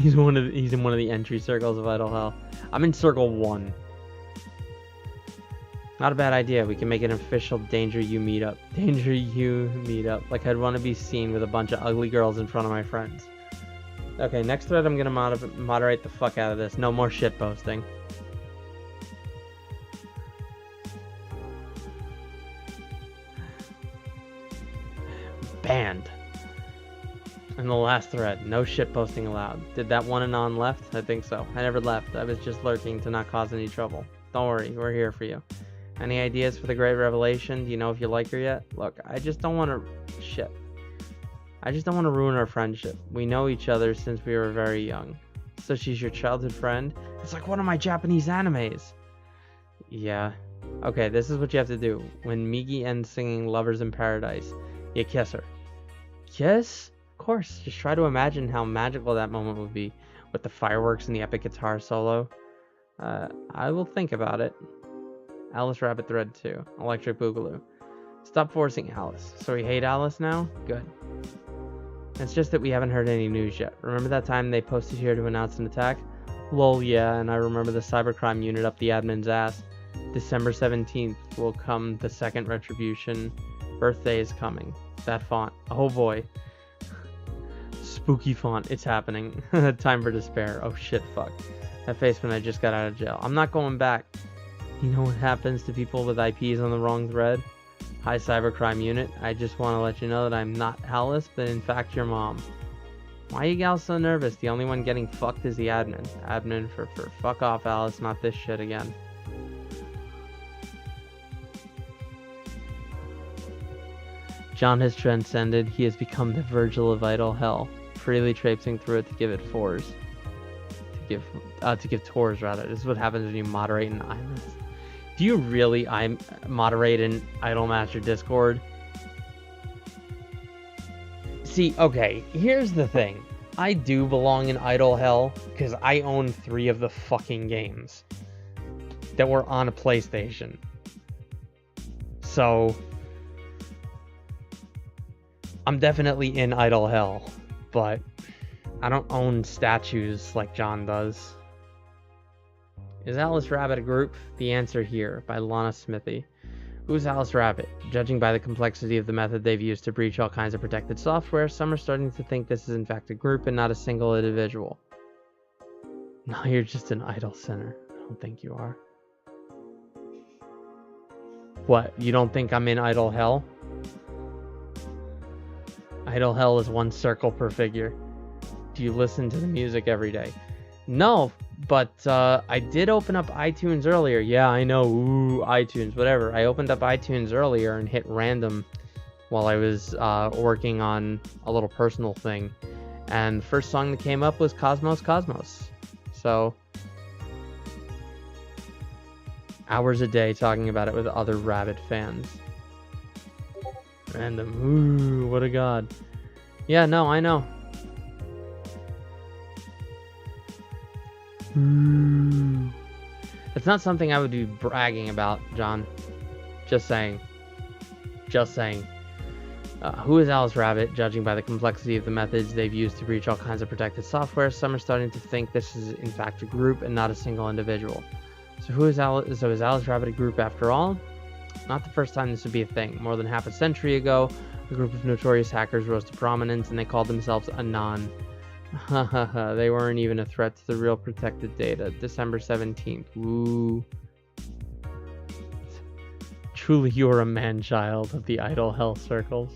He's in one of the entry circles of Idle Hell. I'm in circle 1. Not a bad idea. We can make an official Danger You meetup. Danger You meetup. Like, I'd want to be seen with a bunch of ugly girls in front of my friends. Okay, next thread I'm gonna moderate the fuck out of this. No more shit posting. Banned. And the last thread, no shit posting allowed. Did that one anon left? I think so. I never left. I was just lurking to not cause any trouble. Don't worry, we're here for you. Any ideas for the Great Revelation? Do you know if you like her yet? Look, I just don't want to... Shit. I just don't want to ruin our friendship. We know each other since we were very young. So she's your childhood friend? It's like one of my Japanese animes. Yeah. Okay, this is what you have to do. When Migi ends singing Lovers in Paradise, you kiss her. Kiss? Of course. Just try to imagine how magical that moment would be with the fireworks and the epic guitar solo. I will think about it. Alice Rabbit Thread 2. Electric Boogaloo. Stop forcing Alice. So we hate Alice now? Good. It's just that we haven't heard any news yet. Remember that time they posted here to announce an attack? Lol, yeah, and I remember the cybercrime unit up the admin's ass. December 17th will come the second retribution. Birthday is coming. That font. Oh boy. Spooky font. It's happening. Time for despair. Oh shit, fuck. That face when I just got out of jail. I'm not going back. You know what happens to people with IPs on the wrong thread? Hi, cybercrime unit. I just want to let you know that I'm not Alice, but in fact your mom. Why are you gals so nervous? The only one getting fucked is the admin. Admin for fuck off, Alice, not this shit again. John has transcended. He has become the Virgil of Idle Hell, freely traipsing through it to give it fours. To give tours, rather. This is what happens when you moderate an island. Do you really moderate an Idolmaster Discord? See, okay, here's the thing. I do belong in Idle Hell because I own 3 of the fucking games that were on a PlayStation. So, I'm definitely in Idle Hell, but I don't own statues like John does. Is Alice Rabbit a group? The answer here, by Lana Smithy. Who's Alice Rabbit? Judging by the complexity of the method they've used to breach all kinds of protected software, some are starting to think this is in fact a group and not a single individual. No, you're just an idle sinner. I don't think you are. What, you don't think I'm in Idle Hell? Idle Hell is 1 circle per figure. Do you listen to the music every day? No, but I did open up iTunes earlier. Yeah, I know. Ooh, iTunes, whatever. I opened up iTunes earlier and hit random while I was working on a little personal thing. And the first song that came up was Cosmos Cosmos. So, hours a day talking about it with other Rabbit fans. Random. Ooh, what a god. Yeah, no, I know. It's not something I would be bragging about, John. Just saying. Just saying. Who is Alice Rabbit? Judging by the complexity of the methods they've used to breach all kinds of protected software, some are starting to think this is in fact a group and not a single individual. So who is Alice? So is Alice Rabbit a group after all? Not the first time this would be a thing. More than half a century ago, a group of notorious hackers rose to prominence and they called themselves Anon. Hahaha, they weren't even a threat to the real protected data. December 17th. Woo. Truly, you're a man-child of the Idle Hell circles.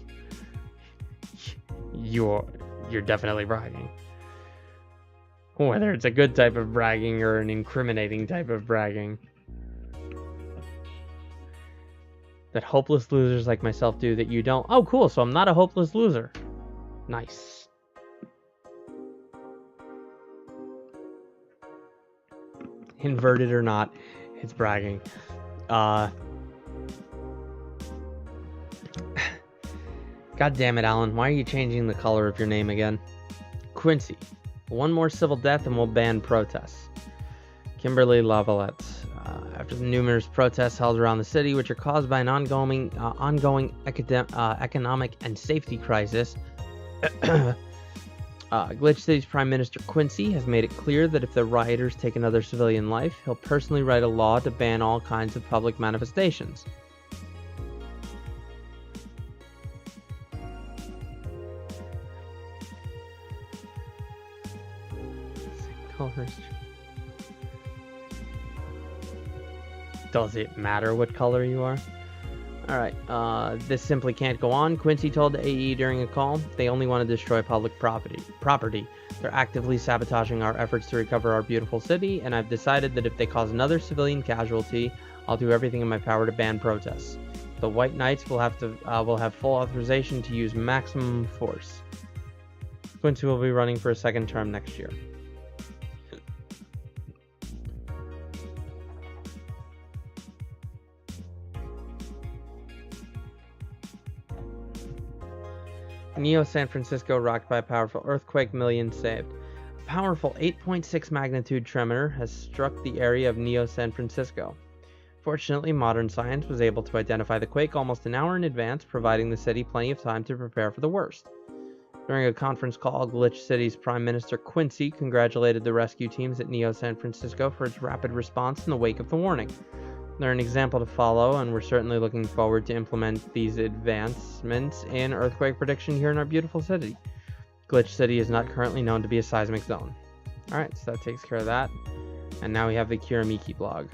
You're definitely bragging. Whether it's a good type of bragging or an incriminating type of bragging. That hopeless losers like myself do that you don't. Oh, cool, so I'm not a hopeless loser. Nice. Inverted or not, it's bragging. God damn it, Alan. Why are you changing the color of your name again? Quincy. 1 more civil death and we'll ban protests. Kimberly Lavalette. After the numerous protests held around the city, which are caused by an ongoing economic and safety crisis, Glitch City's Prime Minister Quincy has made it clear that if the rioters take another civilian life, he'll personally write a law to ban all kinds of public manifestations. Colors. Does it matter what color you are? Alright, this simply can't go on, Quincy told the AE during a call. They only want to destroy public property. They're actively sabotaging our efforts to recover our beautiful city, and I've decided that if they cause another civilian casualty, I'll do everything in my power to ban protests. The White Knights will have full authorization to use maximum force. Quincy will be running for a second term next year. Neo San Francisco rocked by a powerful earthquake, millions saved. A powerful 8.6 magnitude tremor has struck the area of Neo San Francisco. Fortunately, modern science was able to identify the quake almost an hour in advance, providing the city plenty of time to prepare for the worst. During a conference call, Glitch City's Prime Minister Quincy congratulated the rescue teams at Neo San Francisco for its rapid response in the wake of the warning. They're an example to follow, and we're certainly looking forward to implement these advancements in earthquake prediction here in our beautiful city. Glitch City is not currently known to be a seismic zone. Alright, so that takes care of that. And now we have the Kiramiki blog.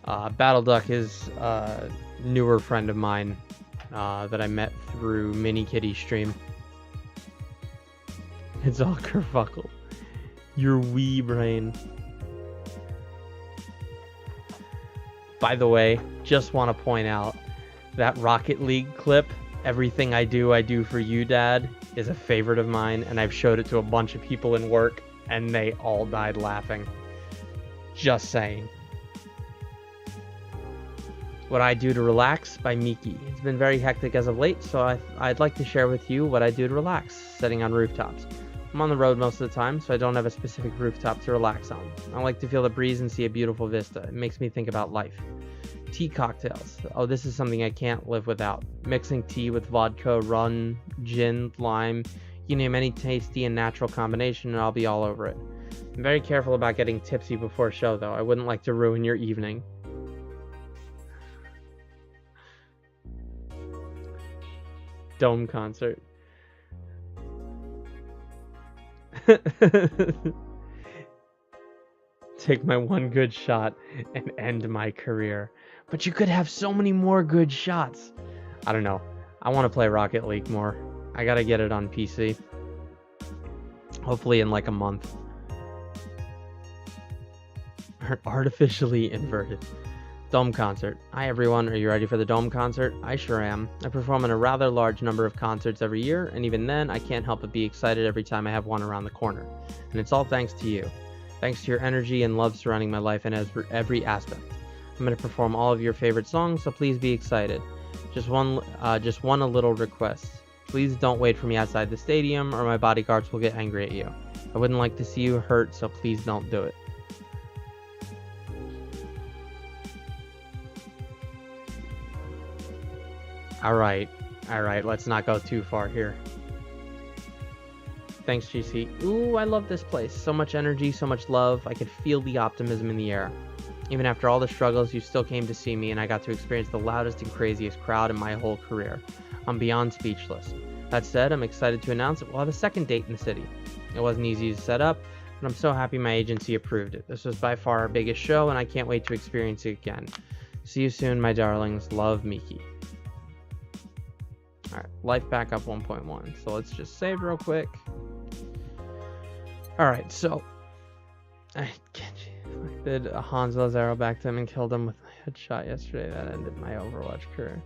Battleduck is a newer friend of mine that I met through Mini Kitty stream. It's all kerfuckle. Your wee brain. By the way, just want to point out that Rocket League clip, "Everything I do for you, Dad," is a favorite of mine, and I've showed it to a bunch of people in work, and they all died laughing. Just saying. What I Do to Relax by Miki. It's been very hectic as of late, so I'd like to share with you what I do to relax, sitting on rooftops. I'm on the road most of the time, so I don't have a specific rooftop to relax on. I like to feel the breeze and see a beautiful vista. It makes me think about life. Tea cocktails. Oh, this is something I can't live without. Mixing tea with vodka, rum, gin, lime. You name any tasty and natural combination and I'll be all over it. I'm very careful about getting tipsy before a show, though. I wouldn't like to ruin your evening. Dome concert. Take my one good shot and end my career. But you could have so many more good shots. I don't know. I want to play Rocket League more. I gotta get it on PC. Hopefully in like a month. Artificially inverted. Dome concert. Hi everyone, are you ready for the Dome concert? I sure am. I perform in a rather large number of concerts every year, and even then, I can't help but be excited every time I have one around the corner. And it's all thanks to you. Thanks to your energy and love surrounding my life in every aspect. I'm going to perform all of your favorite songs, so please be excited. Just one a little request. Please don't wait for me outside the stadium, or my bodyguards will get angry at you. I wouldn't like to see you hurt, so please don't do it. Alright, let's not go too far here. Thanks, GC. Ooh, I love this place. So much energy, so much love. I could feel the optimism in the air. Even after all the struggles, you still came to see me, and I got to experience the loudest and craziest crowd in my whole career. I'm beyond speechless. That said, I'm excited to announce that we'll have a second date in the city. It wasn't easy to set up, but I'm so happy my agency approved it. This was by far our biggest show, and I can't wait to experience it again. See you soon, my darlings. Love, Miki. Alright, life back up 1.1. So let's just save real quick. Alright, so I did a Hanzo's arrow back to him and killed him with a headshot yesterday. That ended my Overwatch career.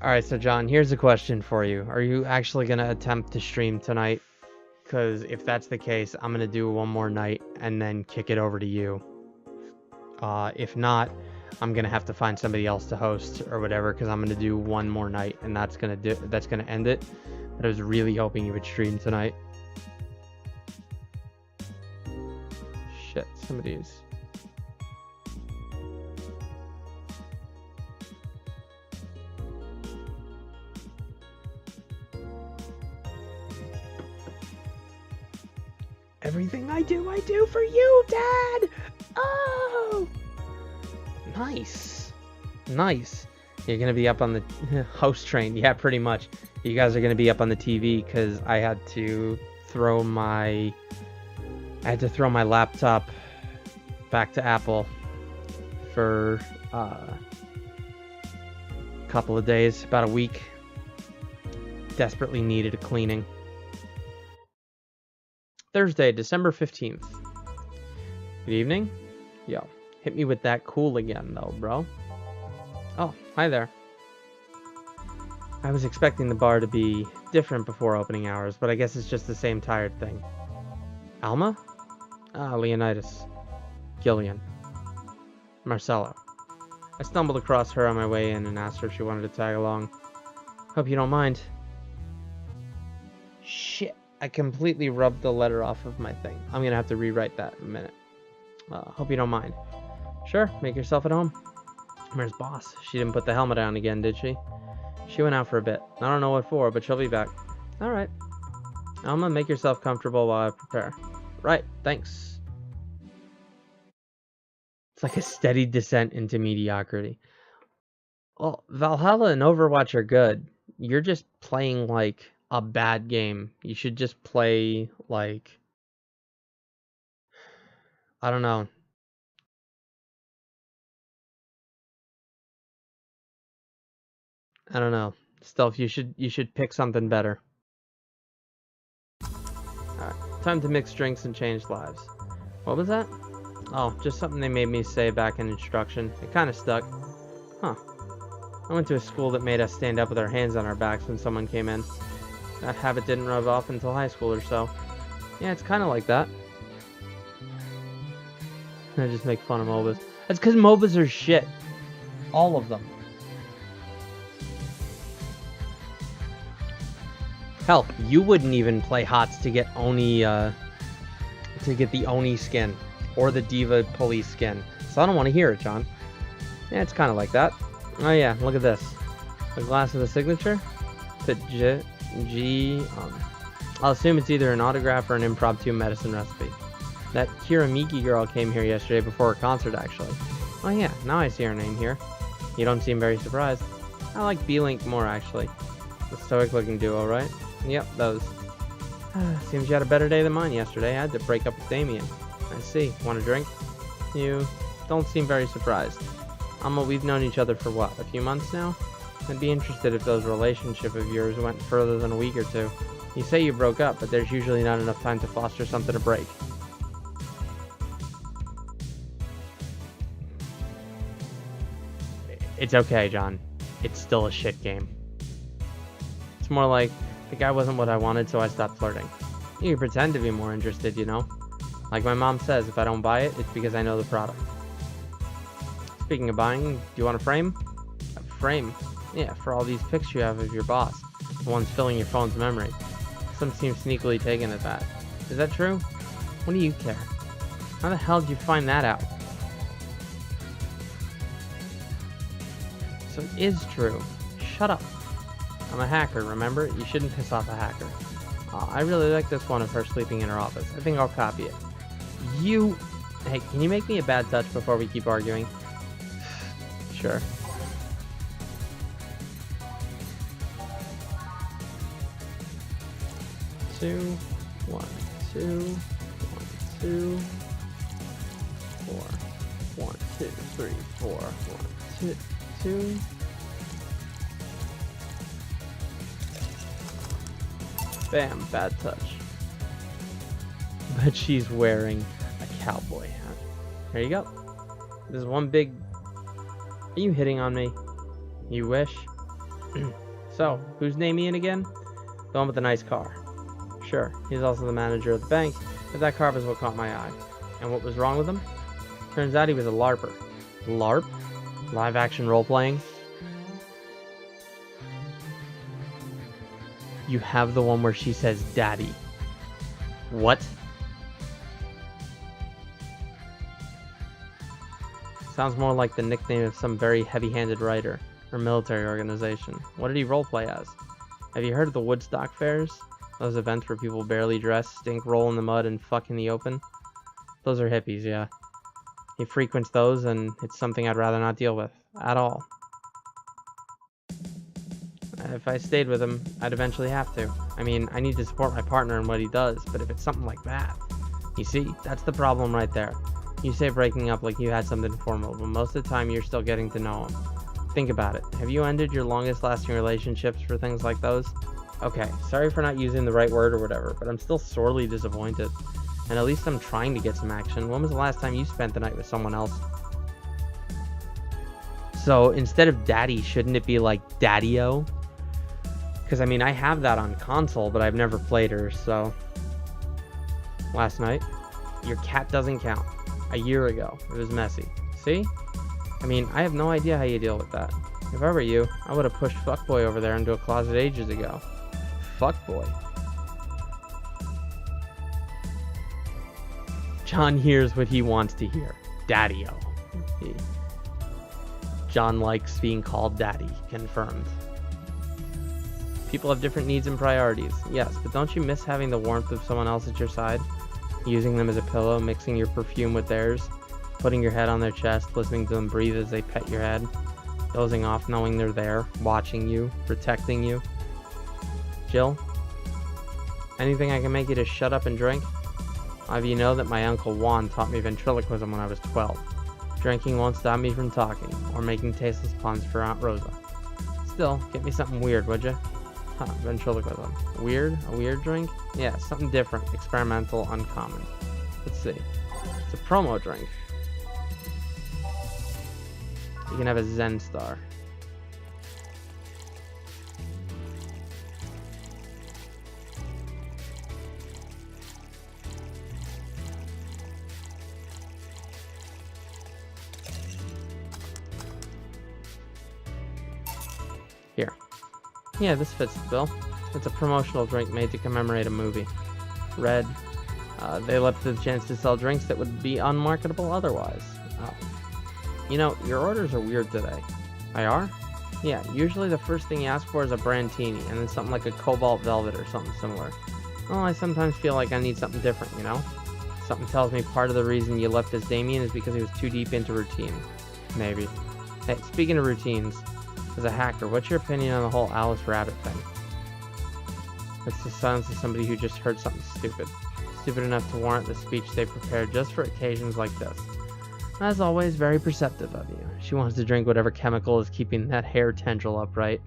Alright, so John, here's a question for you. Are you actually going to attempt to stream tonight? Because if that's the case, I'm going to do one more night and then kick it over to you. If not, I'm gonna have to find somebody else to host or whatever, because I'm gonna do one more night and that's gonna end it. But I was really hoping you would stream tonight. Shit, somebody's. Everything I do for you, Dad! Oh! Nice. Nice. You're gonna be up on the host train. Yeah, pretty much. You guys are gonna be up on the TV because I had to throw my laptop back to Apple for a couple of days, about a week. Desperately needed a cleaning. Thursday, December 15th. Good evening. Yo, hit me with that cool again though, bro. Oh, hi there. I was expecting the bar to be different before opening hours, but I guess it's just the same tired thing. Alma? Ah, Leonidas. Gillian. Marcelo. I stumbled across her on my way in and asked her if she wanted to tag along. Hope you don't mind. Shit, I completely rubbed the letter off of my thing. I'm gonna have to rewrite that in a minute. Hope you don't mind. Sure, make yourself at home. Where's Boss? She didn't put the helmet on again, did she? She went out for a bit. I don't know what for, but she'll be back. Alright. Alma, make yourself comfortable while I prepare. Right, thanks. It's like a steady descent into mediocrity. Well, Valhalla and Overwatch are good. You're just playing, like, a bad game. You should just play, like... I don't know. I don't know. Stealth, you should pick something better. Alright, time to mix drinks and change lives. What was that? Oh, just something they made me say back in instruction. It kind of stuck. Huh. I went to a school that made us stand up with our hands on our backs when someone came in. That habit didn't rub off until high school or so. Yeah, it's kind of like that. I just make fun of MOBAs. That's because MOBAs are shit. All of them. Hell, you wouldn't even play HOTS to get Oni, to get the Oni skin. Or the Diva Police skin. So I don't want to hear it, John. Yeah, it's kind of like that. Oh yeah, look at this. A glass of the signature. Put I'll assume it's either an autograph or an impromptu medicine recipe. That Kiramiki girl came here yesterday before her concert, actually. Oh yeah, now I see her name here. You don't seem very surprised. I like B-Link more, actually. The stoic-looking duo, right? Yep, those. Seems you had a better day than mine yesterday. I had to break up with Damien. I see. Want a drink? You don't seem very surprised. Alma, we've known each other for what, a few months now? I'd be interested if those relationship of yours went further than a week or two. You say you broke up, but there's usually not enough time to foster something to break. It's okay, John. It's still a shit game. It's more like, the guy wasn't what I wanted, so I stopped flirting. You can pretend to be more interested, you know? Like my mom says, if I don't buy it, it's because I know the product. Speaking of buying, do you want a frame? A frame? Yeah, for all these pics you have of your boss. The ones filling your phone's memory. Some seem sneakily taken at that. Is that true? What do you care? How the hell did you find that out? So it is true. Shut up. I'm a hacker, remember? You shouldn't piss off a hacker. I really like this one of her sleeping in her office. I think I'll copy it. You... Hey, can you make me a bad touch before we keep arguing? Sure. Two, one, two, one, two, four, one, two, three, four, one, two, two. Bam, bad touch. But she's wearing a cowboy hat. There you go. There's one big... Are you hitting on me? You wish? So, who's Damien again? The one with the nice car. Sure, he's also the manager of the bank, but that car was what caught my eye. And what was wrong with him? Turns out he was a LARPer. LARP? Live action role-playing? You have the one where she says daddy. What? Sounds more like the nickname of some very heavy-handed writer or military organization. What did he roleplay as? Have you heard of the Woodstock fairs? Those events where people barely dress, stink, roll in the mud, and fuck in the open. Those are hippies, yeah. He frequents those, and it's something I'd rather not deal with. At all. If I stayed with him, I'd eventually have to. I mean, I need to support my partner in what he does, but if it's something like that... You see, that's the problem right there. You say breaking up like you had something formal, but most of the time you're still getting to know him. Think about it. Have you ended your longest lasting relationships for things like those? Okay, sorry for not using the right word or whatever, but I'm still sorely disappointed. And at least I'm trying to get some action. When was the last time you spent the night with someone else? So, instead of daddy, shouldn't it be like daddy-o? Because, I mean, I have that on console, but I've never played her, so... Last night? Your cat doesn't count. A year ago. It was messy. See? I mean, I have no idea how you deal with that. If I were you, I would have pushed fuckboy over there into a closet ages ago. Fuckboy. John hears what he wants to hear. Daddy-o. John likes being called daddy. Confirmed. People have different needs and priorities. Yes, but don't you miss having the warmth of someone else at your side? Using them as a pillow, mixing your perfume with theirs, putting your head on their chest, listening to them breathe as they pet your head, dozing off knowing they're there, watching you, protecting you. Jill? Anything I can make you to shut up and drink? I'll have you know that my Uncle Juan taught me ventriloquism when I was 12. Drinking won't stop me from talking, or making tasteless puns for Aunt Rosa. Still, get me something weird, would ya? Huh, ventriloquism. Weird? A weird drink? Yeah, something different, experimental, uncommon. Let's see. It's a promo drink. You can have a Zen Star. Here. Yeah, this fits the bill. It's a promotional drink made to commemorate a movie. Red. They left the chance to sell drinks that would be unmarketable otherwise. Oh. You know, your orders are weird today. They are? Yeah, usually the first thing you ask for is a Brandtini, and then something like a Cobalt Velvet or something similar. Well, I sometimes feel like I need something different, you know? Something tells me part of the reason you left as Damien is because he was too deep into routine. Maybe. Hey, speaking of routines, as a hacker, what's your opinion on the whole Alice Rabbit thing? It's the silence of somebody who just heard something stupid. Stupid enough to warrant the speech they prepared just for occasions like this. As always, very perceptive of you. She wants to drink whatever chemical is keeping that hair tendril upright.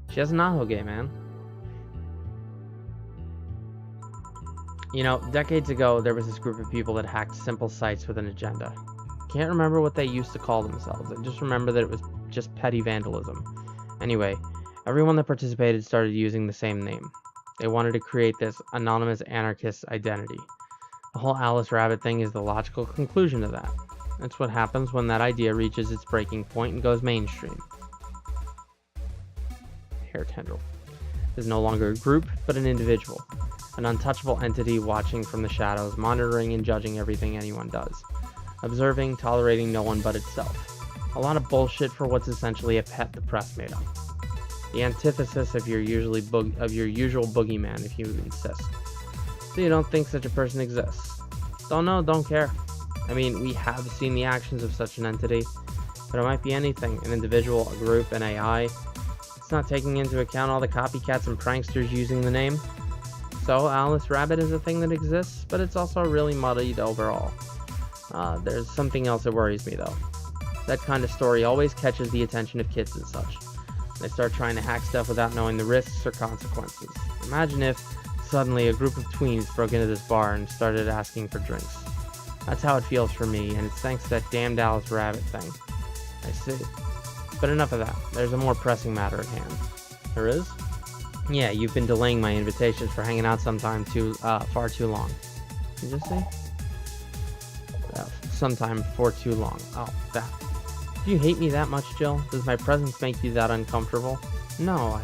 She has an ahoge, man. You know, decades ago, there was this group of people that hacked simple sites with an agenda. Can't remember what they used to call themselves. I just remember that it was just petty vandalism. Anyway, everyone that participated started using the same name. They wanted to create this anonymous anarchist identity. The whole Alice Rabbit thing is the logical conclusion to that. It's what happens when that idea reaches its breaking point and goes mainstream. Hair tendril is no longer a group, but an individual. An untouchable entity watching from the shadows, monitoring and judging everything anyone does. Observing, tolerating no one but itself. A lot of bullshit for what's essentially a pet the press made up. The antithesis of your usual boogeyman, if you insist. So you don't think such a person exists? Don't know, don't care. I mean, we have seen the actions of such an entity, but it might be anything, an individual, a group, an AI. It's not taking into account all the copycats and pranksters using the name. So, Alice Rabbit is a thing that exists, but it's also really muddied overall. There's something else that worries me, though. That kind of story always catches the attention of kids and such. They start trying to hack stuff without knowing the risks or consequences. Imagine if, suddenly, a group of tweens broke into this bar and started asking for drinks. That's how it feels for me, and it's thanks to that damned Alice Rabbit thing. I see. But enough of that. There's a more pressing matter at hand. There is? Yeah, you've been delaying my invitations for hanging out sometime far too long. Did you say? Sometime for too long. Oh, that. Do you hate me that much, Jill? Does my presence make you that uncomfortable? No,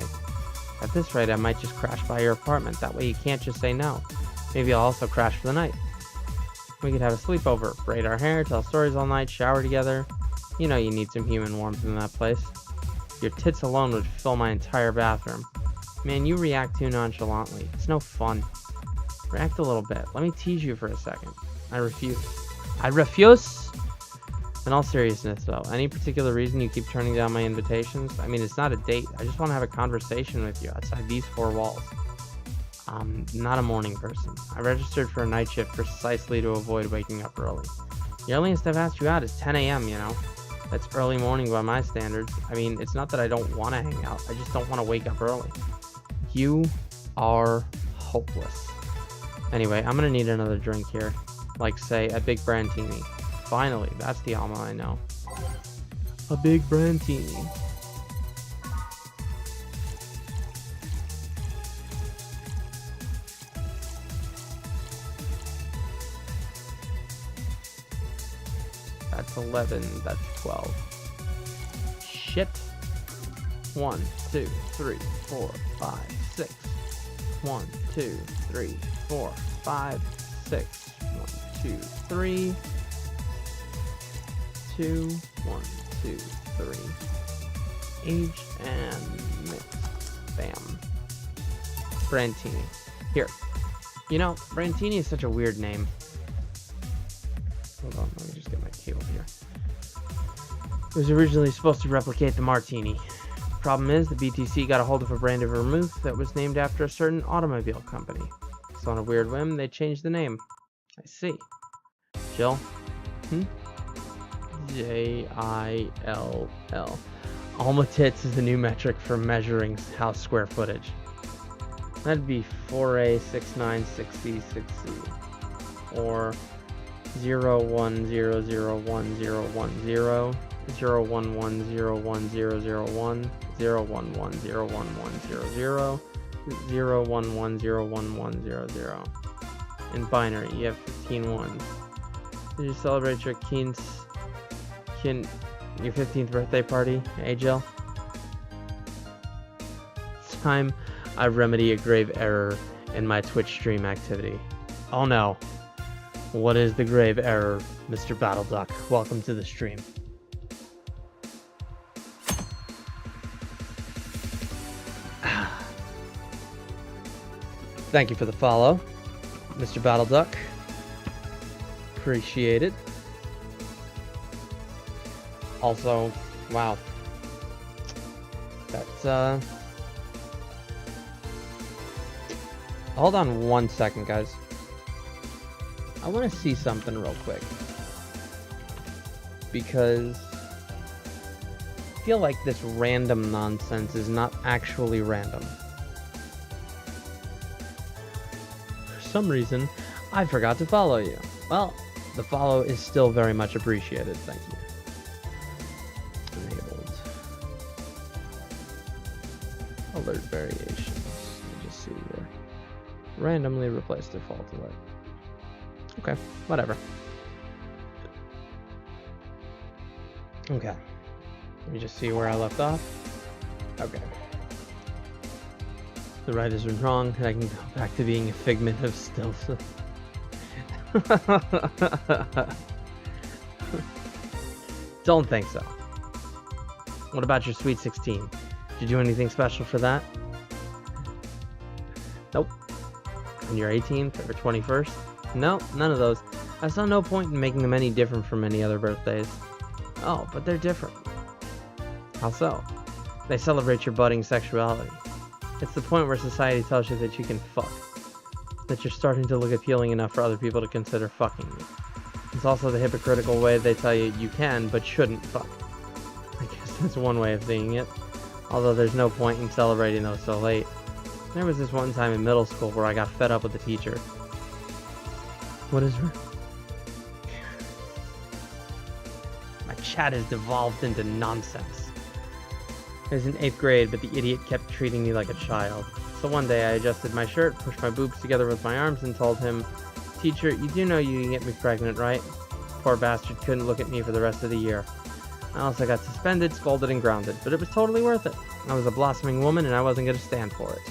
at this rate, I might just crash by your apartment. That way you can't just say no. Maybe I'll also crash for the night. We could have a sleepover, braid our hair, tell stories all night, shower together. You know you need some human warmth in that place. Your tits alone would fill my entire bathroom. Man, you react too nonchalantly. It's no fun. React a little bit. Let me tease you for a second. I refuse. I refuse! In all seriousness, though, any particular reason you keep turning down my invitations? I mean, it's not a date. I just want to have a conversation with you outside these four walls. I'm not a morning person. I registered for a night shift precisely to avoid waking up early. The earliest I've asked you out is 10 a.m., you know? That's early morning by my standards. I mean, it's not that I don't want to hang out. I just don't want to wake up early. You are hopeless. Anyway, I'm gonna need another drink here. Like, say, a big Brandtini. Finally, that's the Alma I know. A big Brandtini. That's 11, that's 12. Shit. 1, 2, 3, 4, 5, 6. 1, 2, 3, 4, 5, 6. 1, 2, 3. 2, 1, 2, 3. Age and mix. Bam. Brandtini. Here. You know, Brandtini is such a weird name. Hold on, let me just get my cable here. It was originally supposed to replicate the Martini. Problem is, the BTC got a hold of a brand of vermouth that was named after a certain automobile company. So on a weird whim, they changed the name. I see. Jill? J-I-L-L. Alma tits is the new metric for measuring house square footage. That'd be 4A 696060 or 010011010 011010010 0110110 0110110. In binary, you have 15 ones. Did you celebrate your your 15th birthday party, Jill? It's time I remedy a grave error in my Twitch stream activity. Oh no. What is the grave error, Mr. Battleduck? Welcome to the stream. Thank you for the follow, Mr. Battleduck. Appreciate it. Also, wow. That's, hold on 1 second, guys. I want to see something real quick. Because I feel like this random nonsense is not actually random. For some reason, I forgot to follow you. Well, the follow is still very much appreciated. Thank you. Enabled. Alert variations. Let me just see here. Randomly replace default alert. Okay, whatever. Okay. Let me just see where I left off. Okay. The right is wrong, and I can go back to being a figment of stealth. Don't think so. What about your Sweet 16? Did you do anything special for that? Nope. On your 18th or 21st? No, none of those. I saw no point in making them any different from any other birthdays. Oh, but they're different. How so? They celebrate your budding sexuality. It's the point where society tells you that you can fuck. That you're starting to look appealing enough for other people to consider fucking you. It's also the hypocritical way they tell you you can, but shouldn't fuck. I guess that's one way of seeing it. Although there's no point in celebrating those so late. There was this one time in middle school where I got fed up with the teacher. What is her? My chat has devolved into nonsense. I was in 8th grade, but the idiot kept treating me like a child. So one day I adjusted my shirt, pushed my boobs together with my arms, and told him, "Teacher, you do know you can get me pregnant, right?" Poor bastard couldn't look at me for the rest of the year. I also got suspended, scolded, and grounded, but it was totally worth it. I was a blossoming woman, and I wasn't going to stand for it.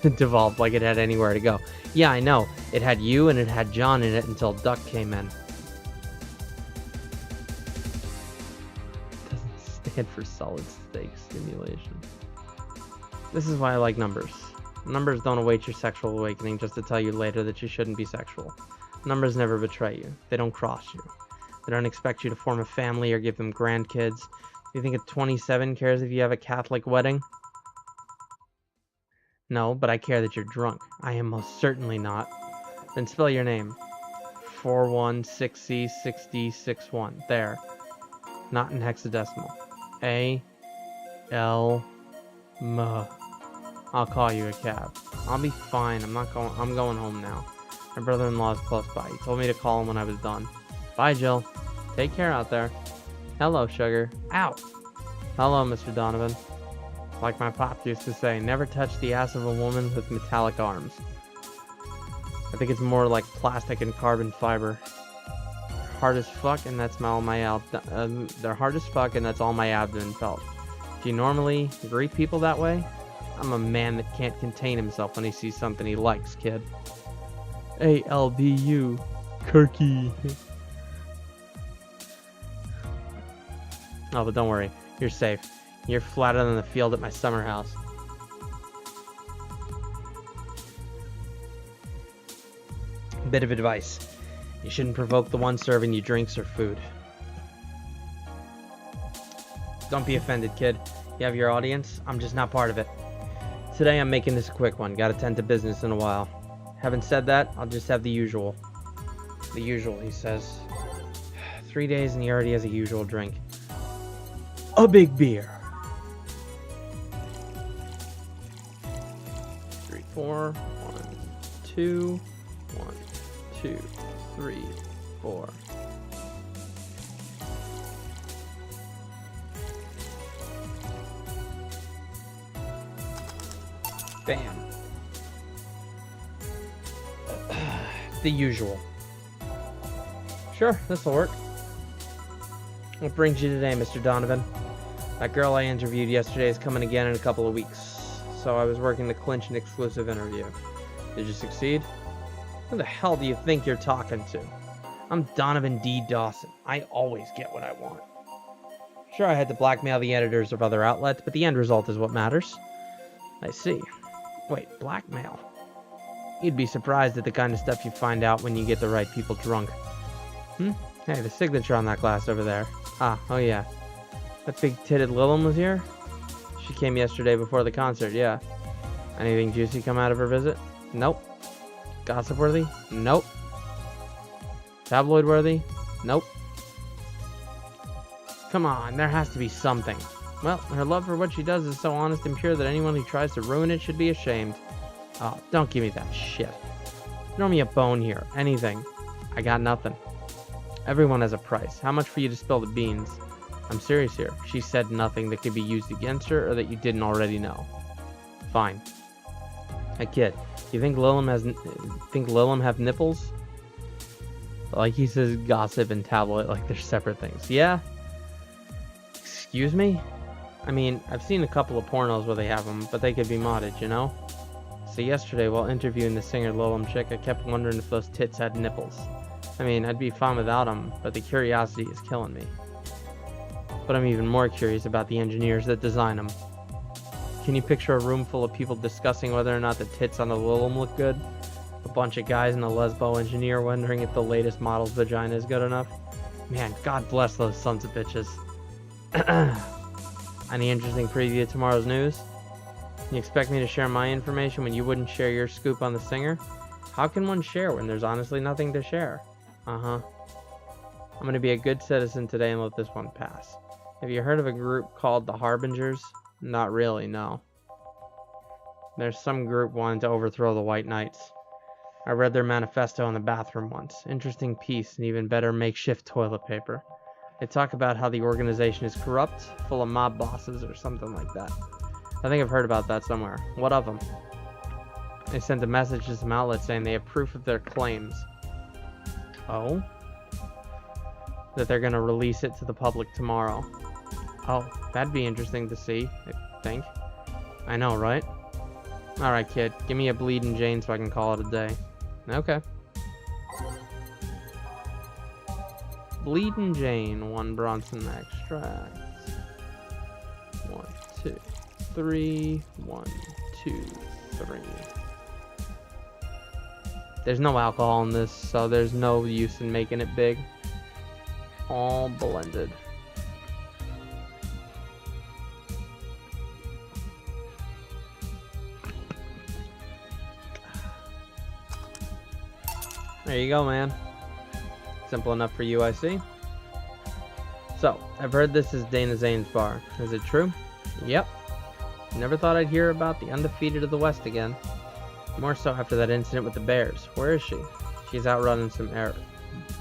It devolved like it had anywhere to go. Yeah, I know. It had you, and it had John in it until Duck came in. Doesn't stand for solid state stimulation. This is why I like numbers. Numbers don't await your sexual awakening just to tell you later that you shouldn't be sexual. Numbers never betray you. They don't cross you. They don't expect you to form a family or give them grandkids. Do you think a 27 cares if you have a Catholic wedding? No, but I care that you're drunk. I am most certainly not. Then spell your name. 41606061. There. Not in hexadecimal. A-L-M. I'll call you a cab. I'll be fine. I'm going home now. My brother-in-law is close by. He told me to call him when I was done. Bye, Jill. Take care out there. Hello, sugar. Ow. Hello, Mr. Donovan. Like my pop used to say, never touch the ass of a woman with metallic arms. I think it's more like plastic and carbon fiber. Hard as fuck, and that's all my they're hard as fuck, and that's all my abdomen felt. Do you normally greet people that way? I'm a man that can't contain himself when he sees something he likes, kid. A-L-B-U. Kirky. Oh, but don't worry. You're safe. You're flatter than the field at my summer house. Bit of advice. You shouldn't provoke the one serving you drinks or food. Don't be offended, kid. You have your audience. I'm just not part of it. Today I'm making this a quick one. Gotta tend to business in a while. Having said that, I'll just have the usual. The usual, he says. 3 days and he already has a usual drink. A big beer. 3, 4. 1, 2. 1, 2, 3, 4. Bam. The usual. Sure, this'll work. What brings you today, Mr. Donovan? That girl I interviewed yesterday is coming again in a couple of weeks, so I was working to clinch an exclusive interview. Did you succeed? Who the hell do you think you're talking to? I'm Donovan D. Dawson. I always get what I want. Sure, I had to blackmail the editors of other outlets, but the end result is what matters. I see. Wait, blackmail? You'd be surprised at the kind of stuff you find out when you get the right people drunk. Hey, the signature on that glass over there. Ah, oh yeah. That big-titted Lilum was here? She came yesterday before the concert, yeah. Anything juicy come out of her visit? Nope. Gossip-worthy? Nope. Tabloid-worthy? Nope. Come on, there has to be something. Well, her love for what she does is so honest and pure that anyone who tries to ruin it should be ashamed. Oh, don't give me that shit. Throw me a bone here. Anything. I got nothing. Everyone has a price. How much for you to spill the beans? I'm serious here. She said nothing that could be used against her or that you didn't already know. Fine. Hey kid, you think Lilum have nipples? Like he says gossip and tabloid like they're separate things. Yeah? Excuse me? I mean, I've seen a couple of pornos where they have them, but they could be modded, you know? So yesterday, while interviewing the singer Lilum chick, I kept wondering if those tits had nipples. I mean, I'd be fine without them, but the curiosity is killing me. But I'm even more curious about the engineers that design them. Can you picture a room full of people discussing whether or not the tits on the Lilum look good? A bunch of guys and a lesbo engineer wondering if the latest model's vagina is good enough? Man, God bless those sons of bitches. Any interesting preview of tomorrow's news? You expect me to share my information when you wouldn't share your scoop on the singer? How can one share when there's honestly nothing to share? I'm gonna be a good citizen today and let this one pass. Have you heard of a group called the Harbingers? Not really, no. There's some group wanting to overthrow the White Knights. I read their manifesto in the bathroom once. Interesting piece and even better makeshift toilet paper. They talk about how the organization is corrupt, full of mob bosses or something like that. I think I've heard about that somewhere. What of them? They sent a message to some outlets saying they have proof of their claims. Oh? That they're gonna release it to the public tomorrow. Oh, that'd be interesting to see, I think. I know, right? Alright, kid. Give me a Bleeding Jane so I can call it a day. Okay. Bleeding Jane, 1 Bronson extract. 1, 2, 3. 1, 2, 3. There's no alcohol in this, so there's no use in making it big. All blended. There you go, man. Simple enough for you, I see. So, I've heard this is Dana Zane's bar. Is it true? Yep. Never thought I'd hear about the undefeated of the West again. More so after that incident with the Bears. Where is she? She's out running some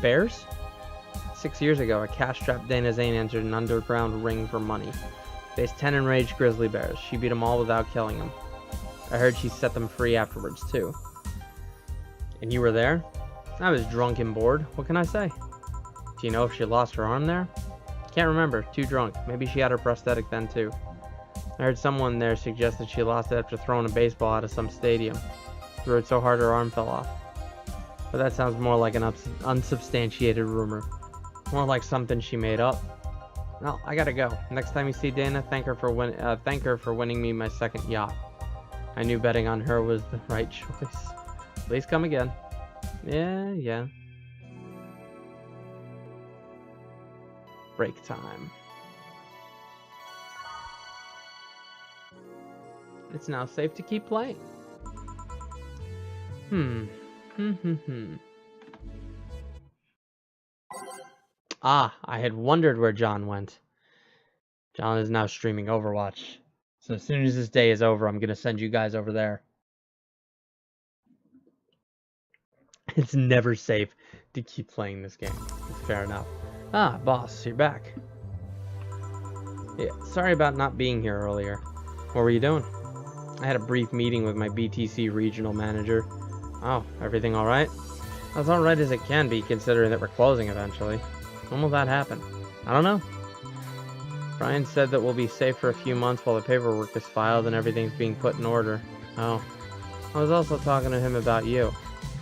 Bears? 6 years ago, a cash-strapped Dana Zane entered an underground ring for money. Faced 10 enraged grizzly bears. She beat them all without killing them. I heard she set them free afterwards, too. And you were there? I was drunk and bored. What can I say? Do you know if she lost her arm there? Can't remember. Too drunk. Maybe she had her prosthetic then, too. I heard someone there suggest that she lost it after throwing a baseball out of some stadium. Threw it so hard her arm fell off. But that sounds more like an unsubstantiated rumor. More like something she made up. Well, I gotta go. Next time you see Dana, thank her for winning me my second yacht. I knew betting on her was the right choice. Please come again. Yeah. Break time. It's now safe to keep playing. Ah, I had wondered where John went. John is now streaming Overwatch. So as soon as this day is over, I'm gonna send you guys over there. It's never safe to keep playing this game. It's fair enough. Ah, boss, you're back. Yeah, sorry about not being here earlier. What were you doing? I had a brief meeting with my BTC regional manager. Oh, everything alright? As alright as it can be, considering that we're closing eventually. When will that happen? I don't know. Brian said that we'll be safe for a few months while the paperwork is filed and everything's being put in order. Oh. I was also talking to him about you.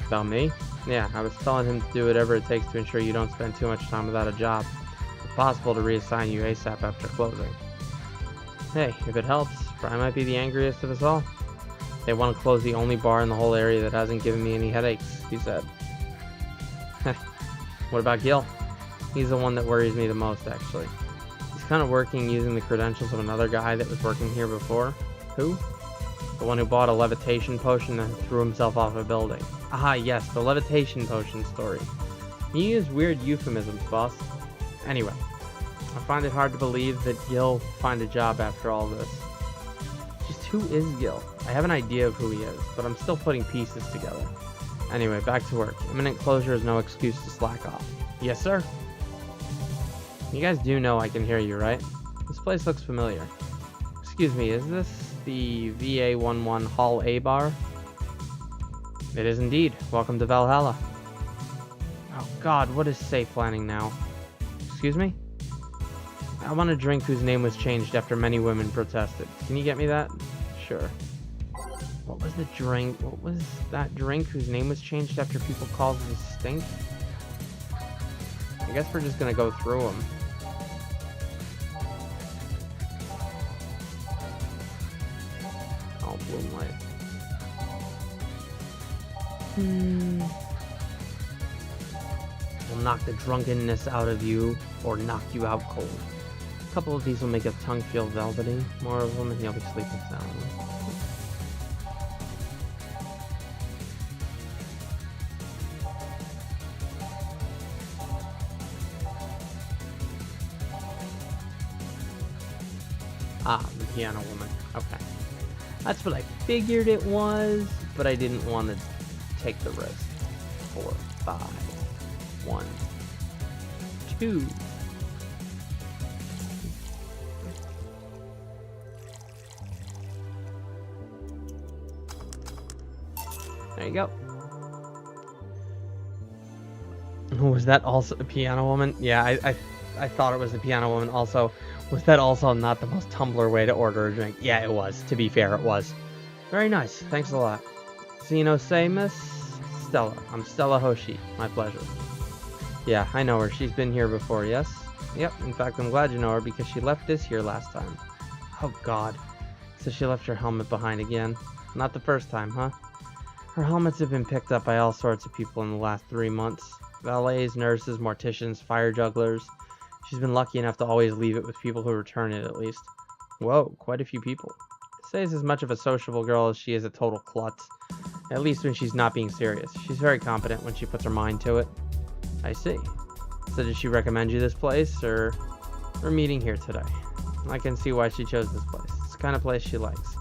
About me? Yeah, I was telling him to do whatever it takes to ensure you don't spend too much time without a job. If possible, to reassign you ASAP after closing. Hey, if it helps, Brian might be the angriest of us all. They want to close the only bar in the whole area that hasn't given me any headaches, he said. What about Gil? He's the one that worries me the most, actually. He's kind of working using the credentials of another guy that was working here before. Who? The one who bought a levitation potion and threw himself off a building. Ah, yes, the levitation potion story. You use weird euphemisms, boss. Anyway, I find it hard to believe that Gil find a job after all this. Just who is Gil? I have an idea of who he is, but I'm still putting pieces together. Anyway, back to work. Imminent closure is no excuse to slack off. Yes, sir. You guys do know I can hear you, right? This place looks familiar. Excuse me, is this the VA11 Hall A bar? It is indeed. Welcome to Valhalla. Oh god, what is safe planning now? Excuse me? I want a drink whose name was changed after many women protested. Can you get me that? Sure. What was the drink? What was that drink whose name was changed after people called it a stink? I guess we're just gonna go through them. Oh, bloom light. Will knock the drunkenness out of you, or knock you out cold. A couple of these will make your tongue feel velvety. More of them and you'll be sleeping soundly. Ah, the piano woman. Okay. That's what I figured it was, but I didn't want to take the risk. 4, 5, 1, 2. There you go. Was that also a piano woman? Yeah, I thought it was the piano woman also. Was that also not the most Tumblr way to order a drink? Yeah, it was. To be fair, it was. Very nice. Thanks a lot. So you know, say, Miss Stella. I'm Stella Hoshi. My pleasure. Yeah, I know her. She's been here before, yes? Yep, in fact, I'm glad you know her because she left this here last time. Oh, God. So she left her helmet behind again. Not the first time, huh? Her helmets have been picked up by all sorts of people in the last 3 months. Valets, nurses, morticians, fire jugglers. She's been lucky enough to always leave it with people who return it, at least. Whoa, quite a few people. Say's as much of a sociable girl as she is a total klutz. At least when she's not being serious. She's very competent when she puts her mind to it. I see. So did she recommend you this place, or we're meeting here today? I can see why she chose this place. It's the kind of place she likes.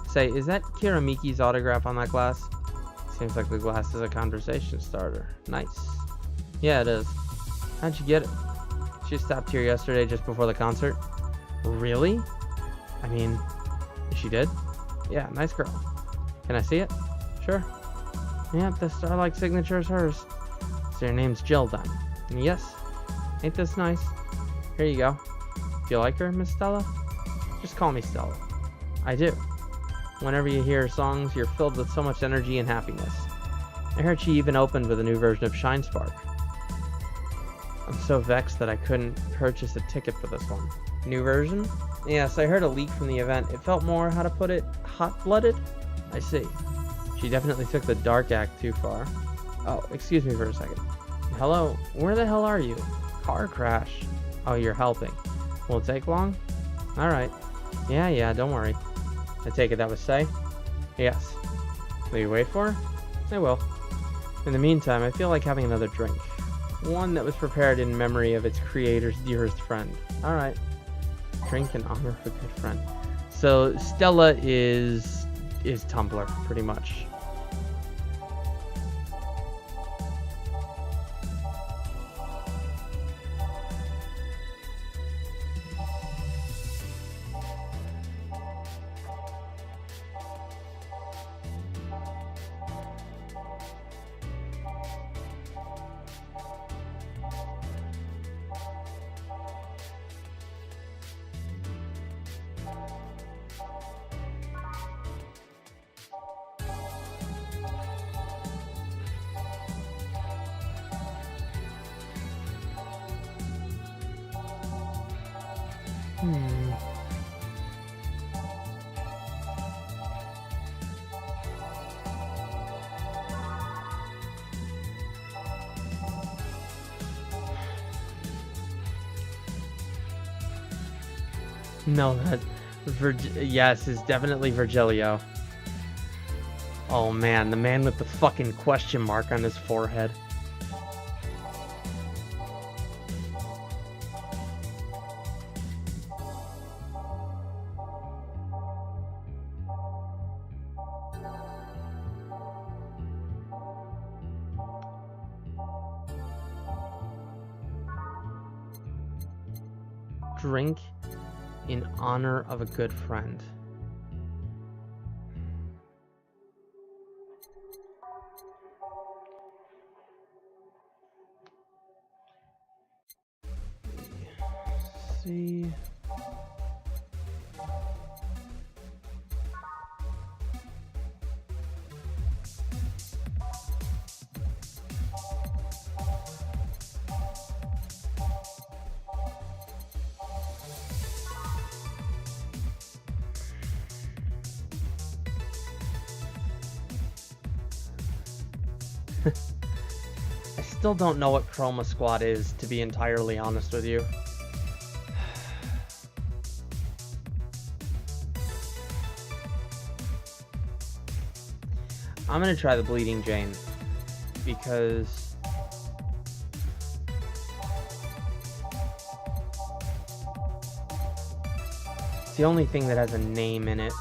Say, is that Kira Miki's autograph on that glass? Seems like the glass is a conversation starter. Nice. Yeah, it is. How'd you get it? She stopped here yesterday just before the concert. Really? I mean, she did? Yeah, nice girl. Can I see it? Sure. Yep, the star-like signature is hers. So your name's Jill then? Yes. Ain't this nice? Here you go. Do you like her, Miss Stella? Just call me Stella. I do. Whenever you hear her songs, you're filled with so much energy and happiness. I heard she even opened with a new version of Shine Spark. I'm so vexed that I couldn't purchase a ticket for this one. New version? Yes, I heard a leak from the event. It felt more, how to put it, hot-blooded? I see. She definitely took the dark act too far. Oh, excuse me for a second. Hello, where the hell are you? Car crash. Oh, you're helping. Will it take long? Alright. Yeah, don't worry. I take it that was Say? Yes. Will you wait for her? I will. In the meantime, I feel like having another drink. One that was prepared in memory of its creator's dearest friend. Alright. Drink in honor of a good friend. So, Stella is Tumblr, pretty much. No, that yes, is definitely Virgilio. Oh man, the man with the fucking question mark on his forehead. Drink in honor of a good friend. Let's see. I still don't know what Chroma Squad is, to be entirely honest with you. I'm gonna try the Bleeding Jane, because it's the only thing that has a name in it.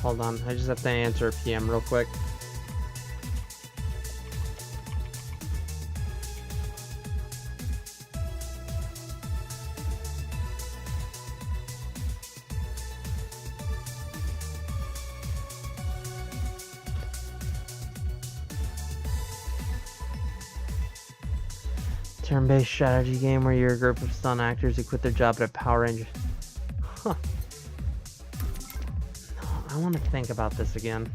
Hold on, I just have to answer a PM real quick. Turn-based strategy game where you're a group of stunt actors who quit their job at a Power Ranger. Huh. I want to think about this again.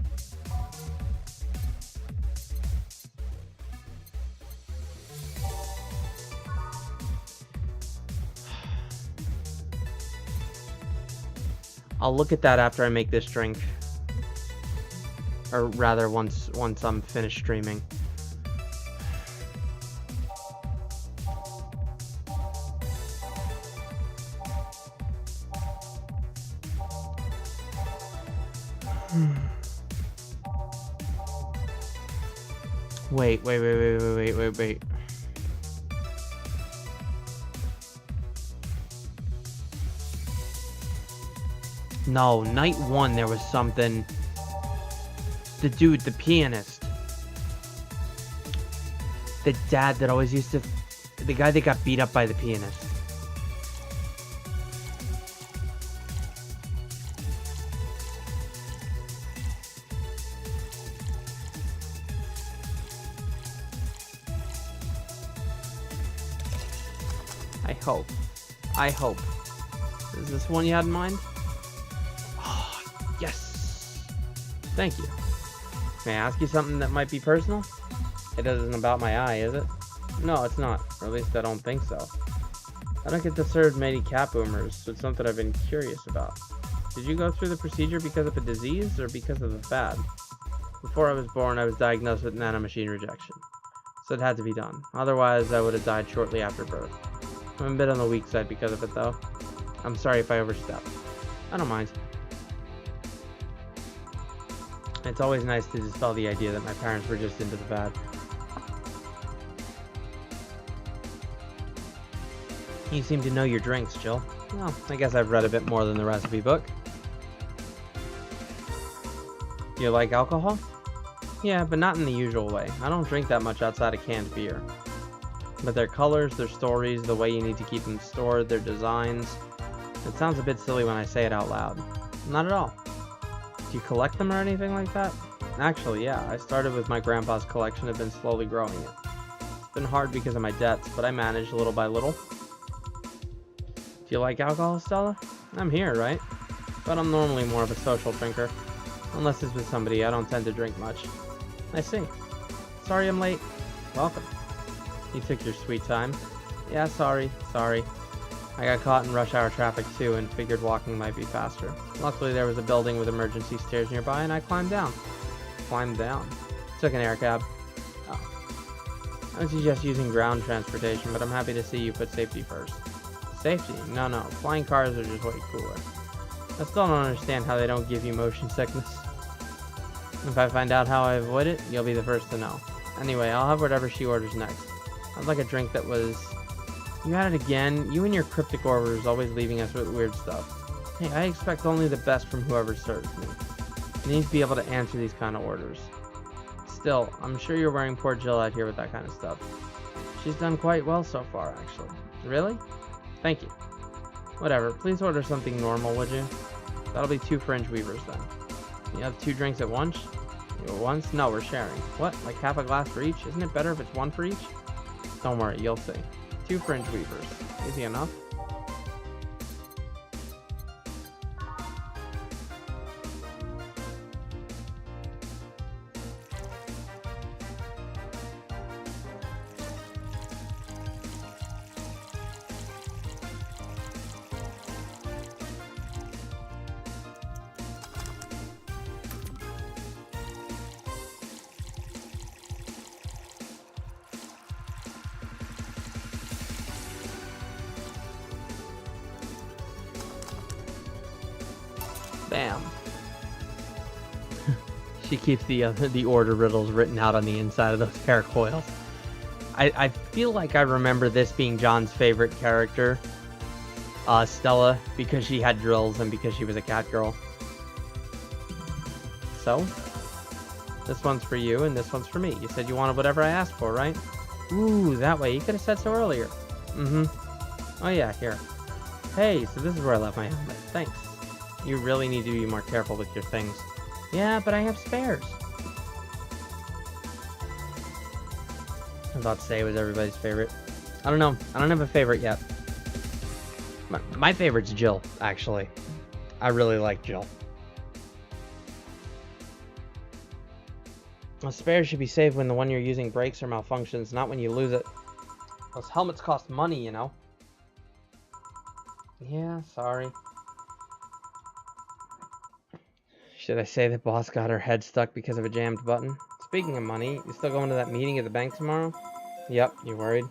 I'll look at that after I make this drink. Or rather, once I'm finished streaming. Wait. No, night one there was something. The dude, the pianist. The dad that always used to... The guy that got beat up by the pianist. I hope. Is this one you had in mind? Oh, yes! Thank you. May I ask you something that might be personal? It isn't about my eye, is it? No, it's not. Or at least I don't think so. I don't get to serve many cat boomers, so it's something I've been curious about. Did you go through the procedure because of a disease, or because of the fad? Before I was born, I was diagnosed with nanomachine rejection. So it had to be done. Otherwise, I would have died shortly after birth. I'm a bit on the weak side because of it, though. I'm sorry if I overstepped. I don't mind. It's always nice to dispel the idea that my parents were just into the bad. You seem to know your drinks, Jill. Well, I guess I've read a bit more than the recipe book. You like alcohol? Yeah, but not in the usual way. I don't drink that much outside of canned beer. But their colors, their stories, the way you need to keep them stored, their designs... It sounds a bit silly when I say it out loud. Not at all. Do you collect them or anything like that? Actually, yeah. I started with my grandpa's collection and have been slowly growing it. It's been hard because of my debts, but I managed little by little. Do you like alcohol, Stella? I'm here, right? But I'm normally more of a social drinker. Unless it's with somebody, I don't tend to drink much. I see. Sorry I'm late. Welcome. You took your sweet time. Yeah, sorry. I got caught in rush hour traffic too and figured walking might be faster. Luckily there was a building with emergency stairs nearby and I climbed down. Took an air cab. Oh. I would suggest using ground transportation, but I'm happy to see you put safety first. Safety? No. Flying cars are just way cooler. I still don't understand how they don't give you motion sickness. If I find out how I avoid it, you'll be the first to know. Anyway, I'll have whatever she orders next. I'd like a drink that was... You had it again. You and your cryptic orders always leaving us with weird stuff. Hey, I expect only the best from whoever serves me. You need to be able to answer these kind of orders. Still, I'm sure you're wearing poor Jill out here with that kind of stuff. She's done quite well so far, actually. Really? Thank you. Whatever, please order something normal, would you? That'll be 2 fringe weavers then. You have 2 drinks at once? Once? No, we're sharing. What? Like half a glass for each? Isn't it better if it's 1 for each? Don't worry, you'll see. 2 fringe weavers. Easy enough. Bam. She keeps the order riddles written out on the inside of those hair coils. I feel like I remember this being John's favorite character, Stella, because she had drills and because she was a cat girl. So, this one's for you and this one's for me. You said you wanted whatever I asked for, right? Ooh, that way. You could have said so earlier. Oh yeah, here. Hey, so this is where I left my helmet. Thanks. You really need to be more careful with your things. Yeah, but I have spares. I was about to say it was everybody's favorite. I don't know. I don't have a favorite yet. My favorite's Jill, actually. I really like Jill. A spare should be saved when the one you're using breaks or malfunctions, not when you lose it. Those helmets cost money, you know. Yeah, sorry. Should I say that boss got her head stuck because of a jammed button? Speaking of money, you still going to that meeting at the bank tomorrow? Yep, you worried?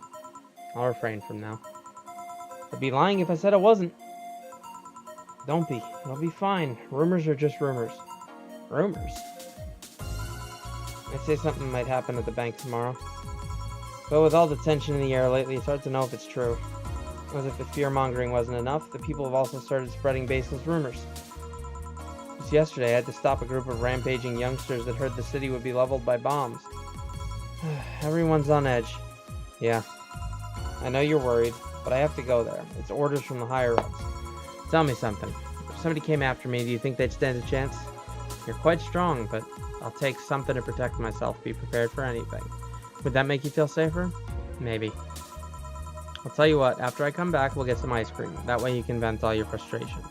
I'll refrain from now. I'd be lying if I said I wasn't. Don't be. It'll be fine. Rumors are just rumors. Rumors? I'd say something might happen at the bank tomorrow. But with all the tension in the air lately, it's hard to know if it's true. As if the fear-mongering wasn't enough, the people have also started spreading baseless rumors. Just yesterday, I had to stop a group of rampaging youngsters that heard the city would be leveled by bombs. Everyone's on edge. Yeah. I know you're worried, but I have to go there. It's orders from the higher-ups. Tell me something. If somebody came after me, do you think they'd stand a chance? You're quite strong, but I'll take something to protect myself. Be prepared for anything. Would that make you feel safer? Maybe. I'll tell you what, after I come back, we'll get some ice cream. That way you can vent all your frustrations.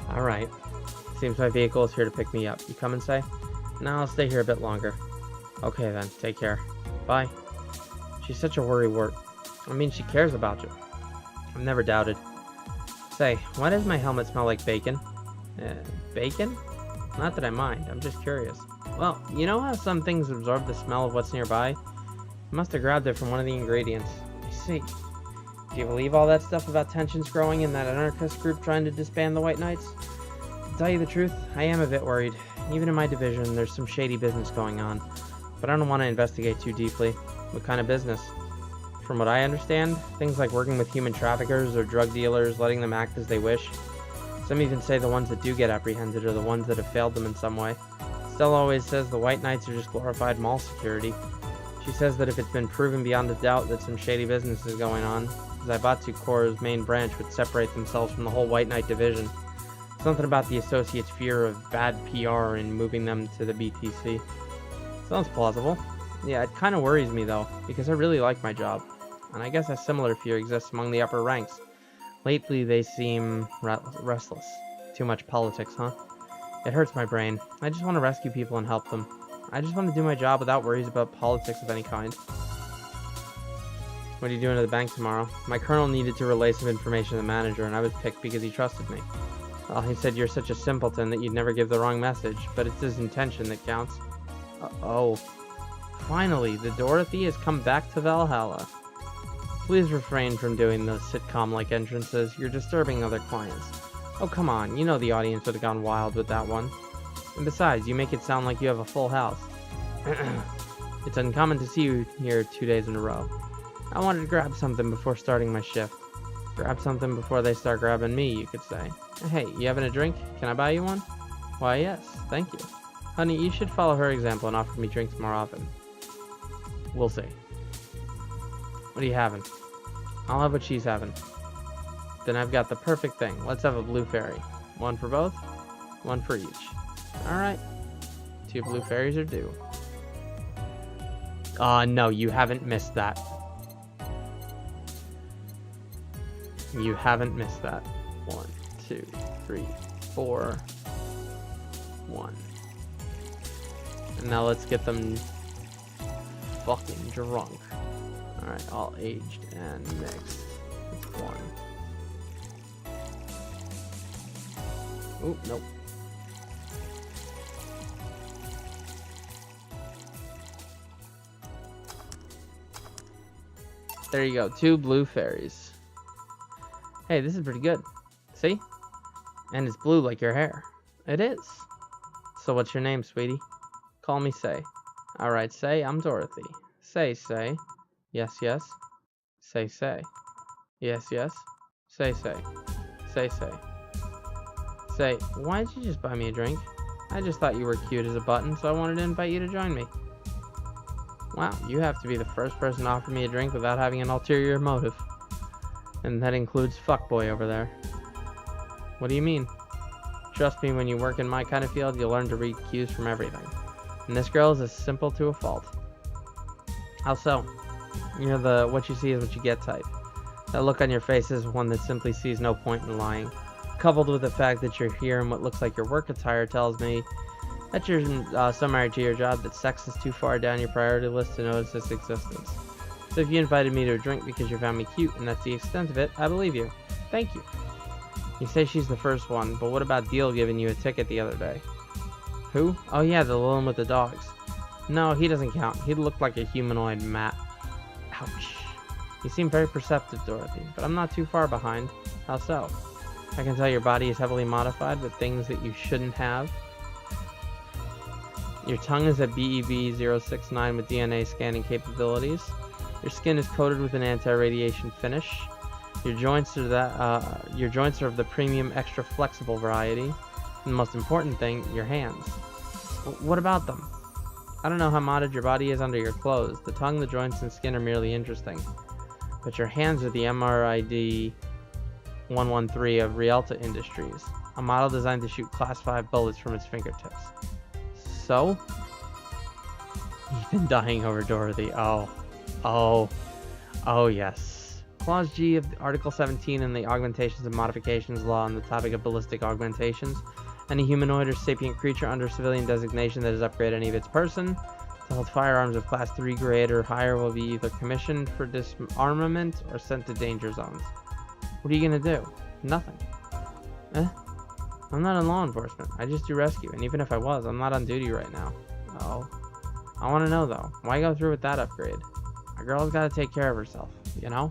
Alright. Seems my vehicle is here to pick me up. You come and say? No, I'll stay here a bit longer. Okay then, take care. Bye. She's such a worrywart. I mean, she cares about you. I've never doubted. Say, why does my helmet smell like bacon? Bacon? Not that I mind, I'm just curious. Well, you know how some things absorb the smell of what's nearby? I must have grabbed it from one of the ingredients. I see. Do you believe all that stuff about tensions growing in that anarchist group trying to disband the White Knights? To tell you the truth, I am a bit worried. Even in my division, there's some shady business going on. But I don't want to investigate too deeply. What kind of business? From what I understand, things like working with human traffickers or drug dealers, letting them act as they wish. Some even say the ones that do get apprehended are the ones that have failed them in some way. Stella always says the White Knights are just glorified mall security. She says that if it's been proven beyond a doubt that some shady business is going on, Zaibatsu Corps' main branch would separate themselves from the whole White Knight division. Something about the Associates' fear of bad PR in moving them to the BTC. Sounds plausible. Yeah, it kind of worries me though, because I really like my job. And I guess a similar fear exists among the upper ranks. Lately they seem restless. Too much politics, huh? It hurts my brain. I just want to rescue people and help them. I just want to do my job without worries about politics of any kind. What are you doing at the bank tomorrow? My colonel needed to relay some information to the manager, and I was picked because he trusted me. Well, he said you're such a simpleton that you'd never give the wrong message, but it's his intention that counts. Uh-oh. Finally, the Dorothy has come back to Valhalla. Please refrain from doing those sitcom-like entrances. You're disturbing other clients. Oh, come on. You know the audience would have gone wild with that one. And besides, you make it sound like you have a full house. It's uncommon to see you here 2 days in a row. I wanted to grab something before starting my shift. Grab something before they start grabbing me, you could say. Hey, you having a drink? Can I buy you one? Why, yes. Thank you. Honey, you should follow her example and offer me drinks more often. We'll see. What are you having? I'll have what she's having. Then I've got the perfect thing. Let's have a blue fairy. One for both, one for each. Alright. 2 blue fairies are due. No, you haven't missed that. You haven't missed that. 1, 2, 3, 4. 1. And now let's get them fucking drunk. Alright, all aged and mixed. It's 1. Oop, nope. There you go, 2 blue fairies. Hey, this is pretty good. See? And it's blue like your hair. It is. So what's your name, sweetie? Call me Say. Alright, Say, I'm Dorothy. Say. Yes, yes. Say. Yes, yes. Say. Say, why did you just buy me a drink? I just thought you were cute as a button, so I wanted to invite you to join me. Wow, you have to be the first person to offer me a drink without having an ulterior motive. And that includes fuckboy over there. What do you mean? Trust me, when you work in my kind of field, you'll learn to read cues from everything. And this girl is as simple to a fault. How so? You're the what you see is what you get type. That look on your face is one that simply sees no point in lying. Coupled with the fact that you're here in what looks like your work attire tells me that you're so married to your job that sex is too far down your priority list to notice its existence. So if you invited me to a drink because you found me cute and that's the extent of it, I believe you. Thank you. You say she's the first one, but what about Deal giving you a ticket the other day? Who? Oh yeah, the little one with the dogs. No, he doesn't count. He looked like a humanoid Matt. Ouch. You seem very perceptive, Dorothy, but I'm not too far behind. How so? I can tell your body is heavily modified with things that you shouldn't have. Your tongue is a BEB-069 with DNA scanning capabilities. Your skin is coated with an anti-radiation finish. Your joints are of the premium extra flexible variety. And the most important thing, your hands. What about them? I don't know how modded your body is under your clothes. The tongue, the joints, and skin are merely interesting. But your hands are the MRID 113 of Rialta Industries, a model designed to shoot Class 5 bullets from its fingertips. So? Ethan dying over Dorothy. Oh yes. Clause G of Article 17 in the Augmentations and Modifications Law on the topic of ballistic augmentations. Any humanoid or sapient creature under civilian designation that has upgraded any of its person to hold firearms of Class 3 grade or higher will be either commissioned for disarmament or sent to danger zones. What are you gonna do? Nothing. I'm not in law enforcement. I just do rescue, and even if I was, I'm not on duty right now. Oh. I want to know, though. Why go through with that upgrade? A girl's gotta take care of herself, you know?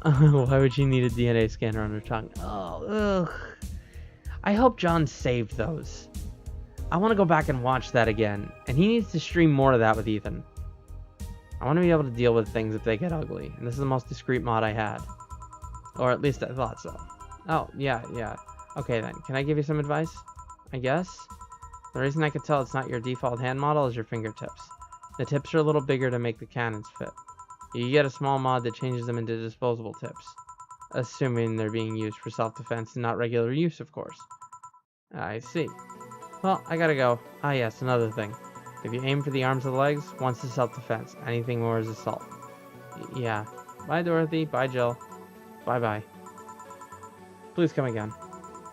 Why would she need a DNA scanner on her tongue? Oh, ugh. I hope John saved those. I want to go back and watch that again, and he needs to stream more of that with Ethan. I want to be able to deal with things if they get ugly, and this is the most discreet mod I had. Or at least I thought so. Oh, yeah. Okay then, can I give you some advice? I guess? The reason I could tell it's not your default hand model is your fingertips. The tips are a little bigger to make the cannons fit. You get a small mod that changes them into disposable tips. Assuming they're being used for self-defense and not regular use, of course. I see. Well, I gotta go. Ah yes, another thing. If you aim for the arms or the legs, one's to self-defense. Anything more is assault. Yeah. Bye, Dorothy. Bye, Jill. Bye-bye. Please come again.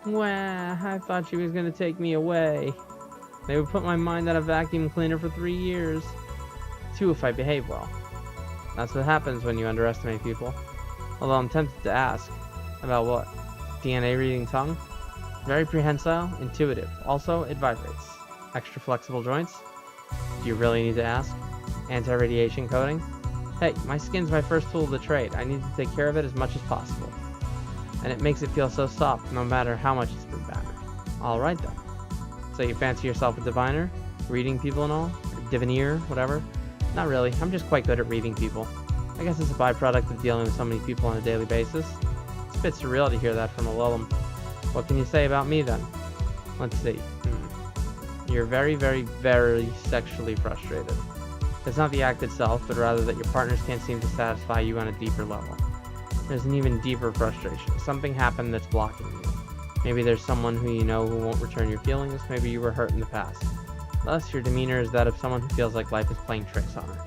Wah, I thought she was gonna take me away. They would put my mind on a vacuum cleaner for 3 years. 2 if I behave well. That's what happens when you underestimate people. Although I'm tempted to ask. About what? DNA reading tongue? Very prehensile, intuitive. Also, it vibrates. Extra flexible joints? Do you really need to ask? Anti-radiation coating? Hey, my skin's my first tool of the trade. I need to take care of it as much as possible. And it makes it feel so soft no matter how much it's been battered. Alright then. So you fancy yourself a diviner? Reading people and all? Or diviner, whatever? Not really. I'm just quite good at reading people. I guess it's a byproduct of dealing with so many people on a daily basis. It's a bit surreal to hear that from a Lulum. What can you say about me then? Let's see. You're very, very, very sexually frustrated. It's not the act itself, but rather that your partners can't seem to satisfy you on a deeper level. There's an even deeper frustration. Something happened that's blocking you. Maybe there's someone who you know who won't return your feelings. Maybe you were hurt in the past. Thus, your demeanor is that of someone who feels like life is playing tricks on her.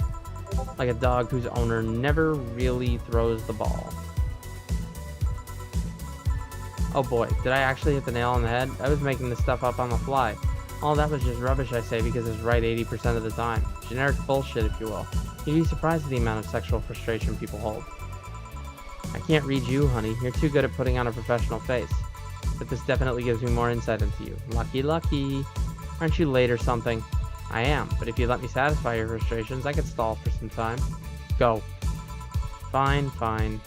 Like a dog whose owner never really throws the ball. Oh boy, did I actually hit the nail on the head? I was making this stuff up on the fly. All that was just rubbish, I say, because it's right 80% of the time. Generic bullshit, if you will. You'd be surprised at the amount of sexual frustration people hold. I can't read you, honey. You're too good at putting on a professional face. But this definitely gives me more insight into you. Lucky. Aren't you late or something? I am, but if you let me satisfy your frustrations, I could stall for some time. Go. Fine.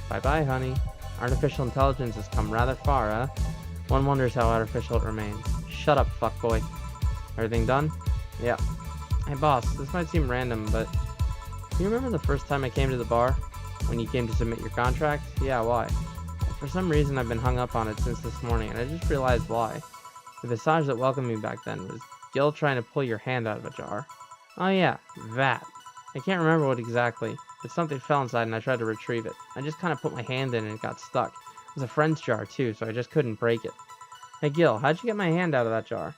Bye-bye, honey. Artificial intelligence has come rather far, huh? One wonders how artificial it remains. Shut up, fuckboy. Everything done? Yeah. Hey, boss, this might seem random, but do you remember the first time I came to the bar? When you came to submit your contract? Yeah, why? For some reason, I've been hung up on it since this morning, and I just realized why. The visage that welcomed me back then was Gil trying to pull your hand out of a jar. Oh yeah, that. I can't remember what exactly, but something fell inside and I tried to retrieve it. I just kind of put my hand in and it got stuck. It was a friend's jar too, so I just couldn't break it. Hey Gil, how'd you get my hand out of that jar?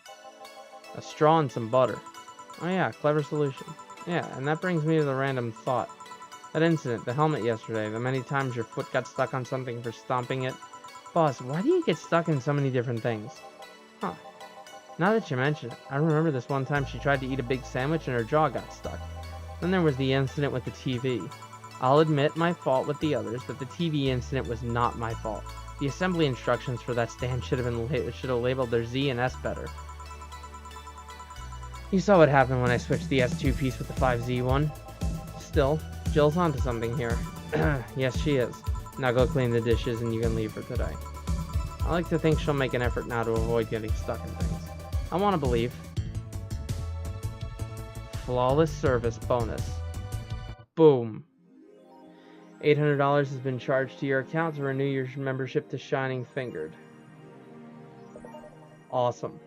A straw and some butter. Oh yeah, clever solution. Yeah, and that brings me to the random thought. That incident, the helmet yesterday, the many times your foot got stuck on something for stomping it. Boss, why do you get stuck in so many different things? Huh. Now that you mention it, I remember this one time she tried to eat a big sandwich and her jaw got stuck. Then there was the incident with the TV. I'll admit my fault with the others, that the TV incident was not my fault. The assembly instructions for that stand should have labeled their Z and S better. You saw what happened when I switched the S2 piece with the 5Z one. Still, Jill's onto something here. Yes, she is. Now go clean the dishes and you can leave for today. I like to think she'll make an effort now to avoid getting stuck in things. I want to believe. Flawless service bonus. Boom. $800 has been charged to your account to renew your membership to Shining Fingered. Awesome.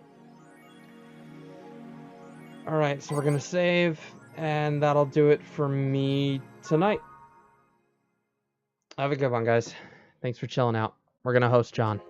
Alright, so we're going to save, and that'll do it for me tonight. Have a good one, guys. Thanks for chilling out. We're going to host John.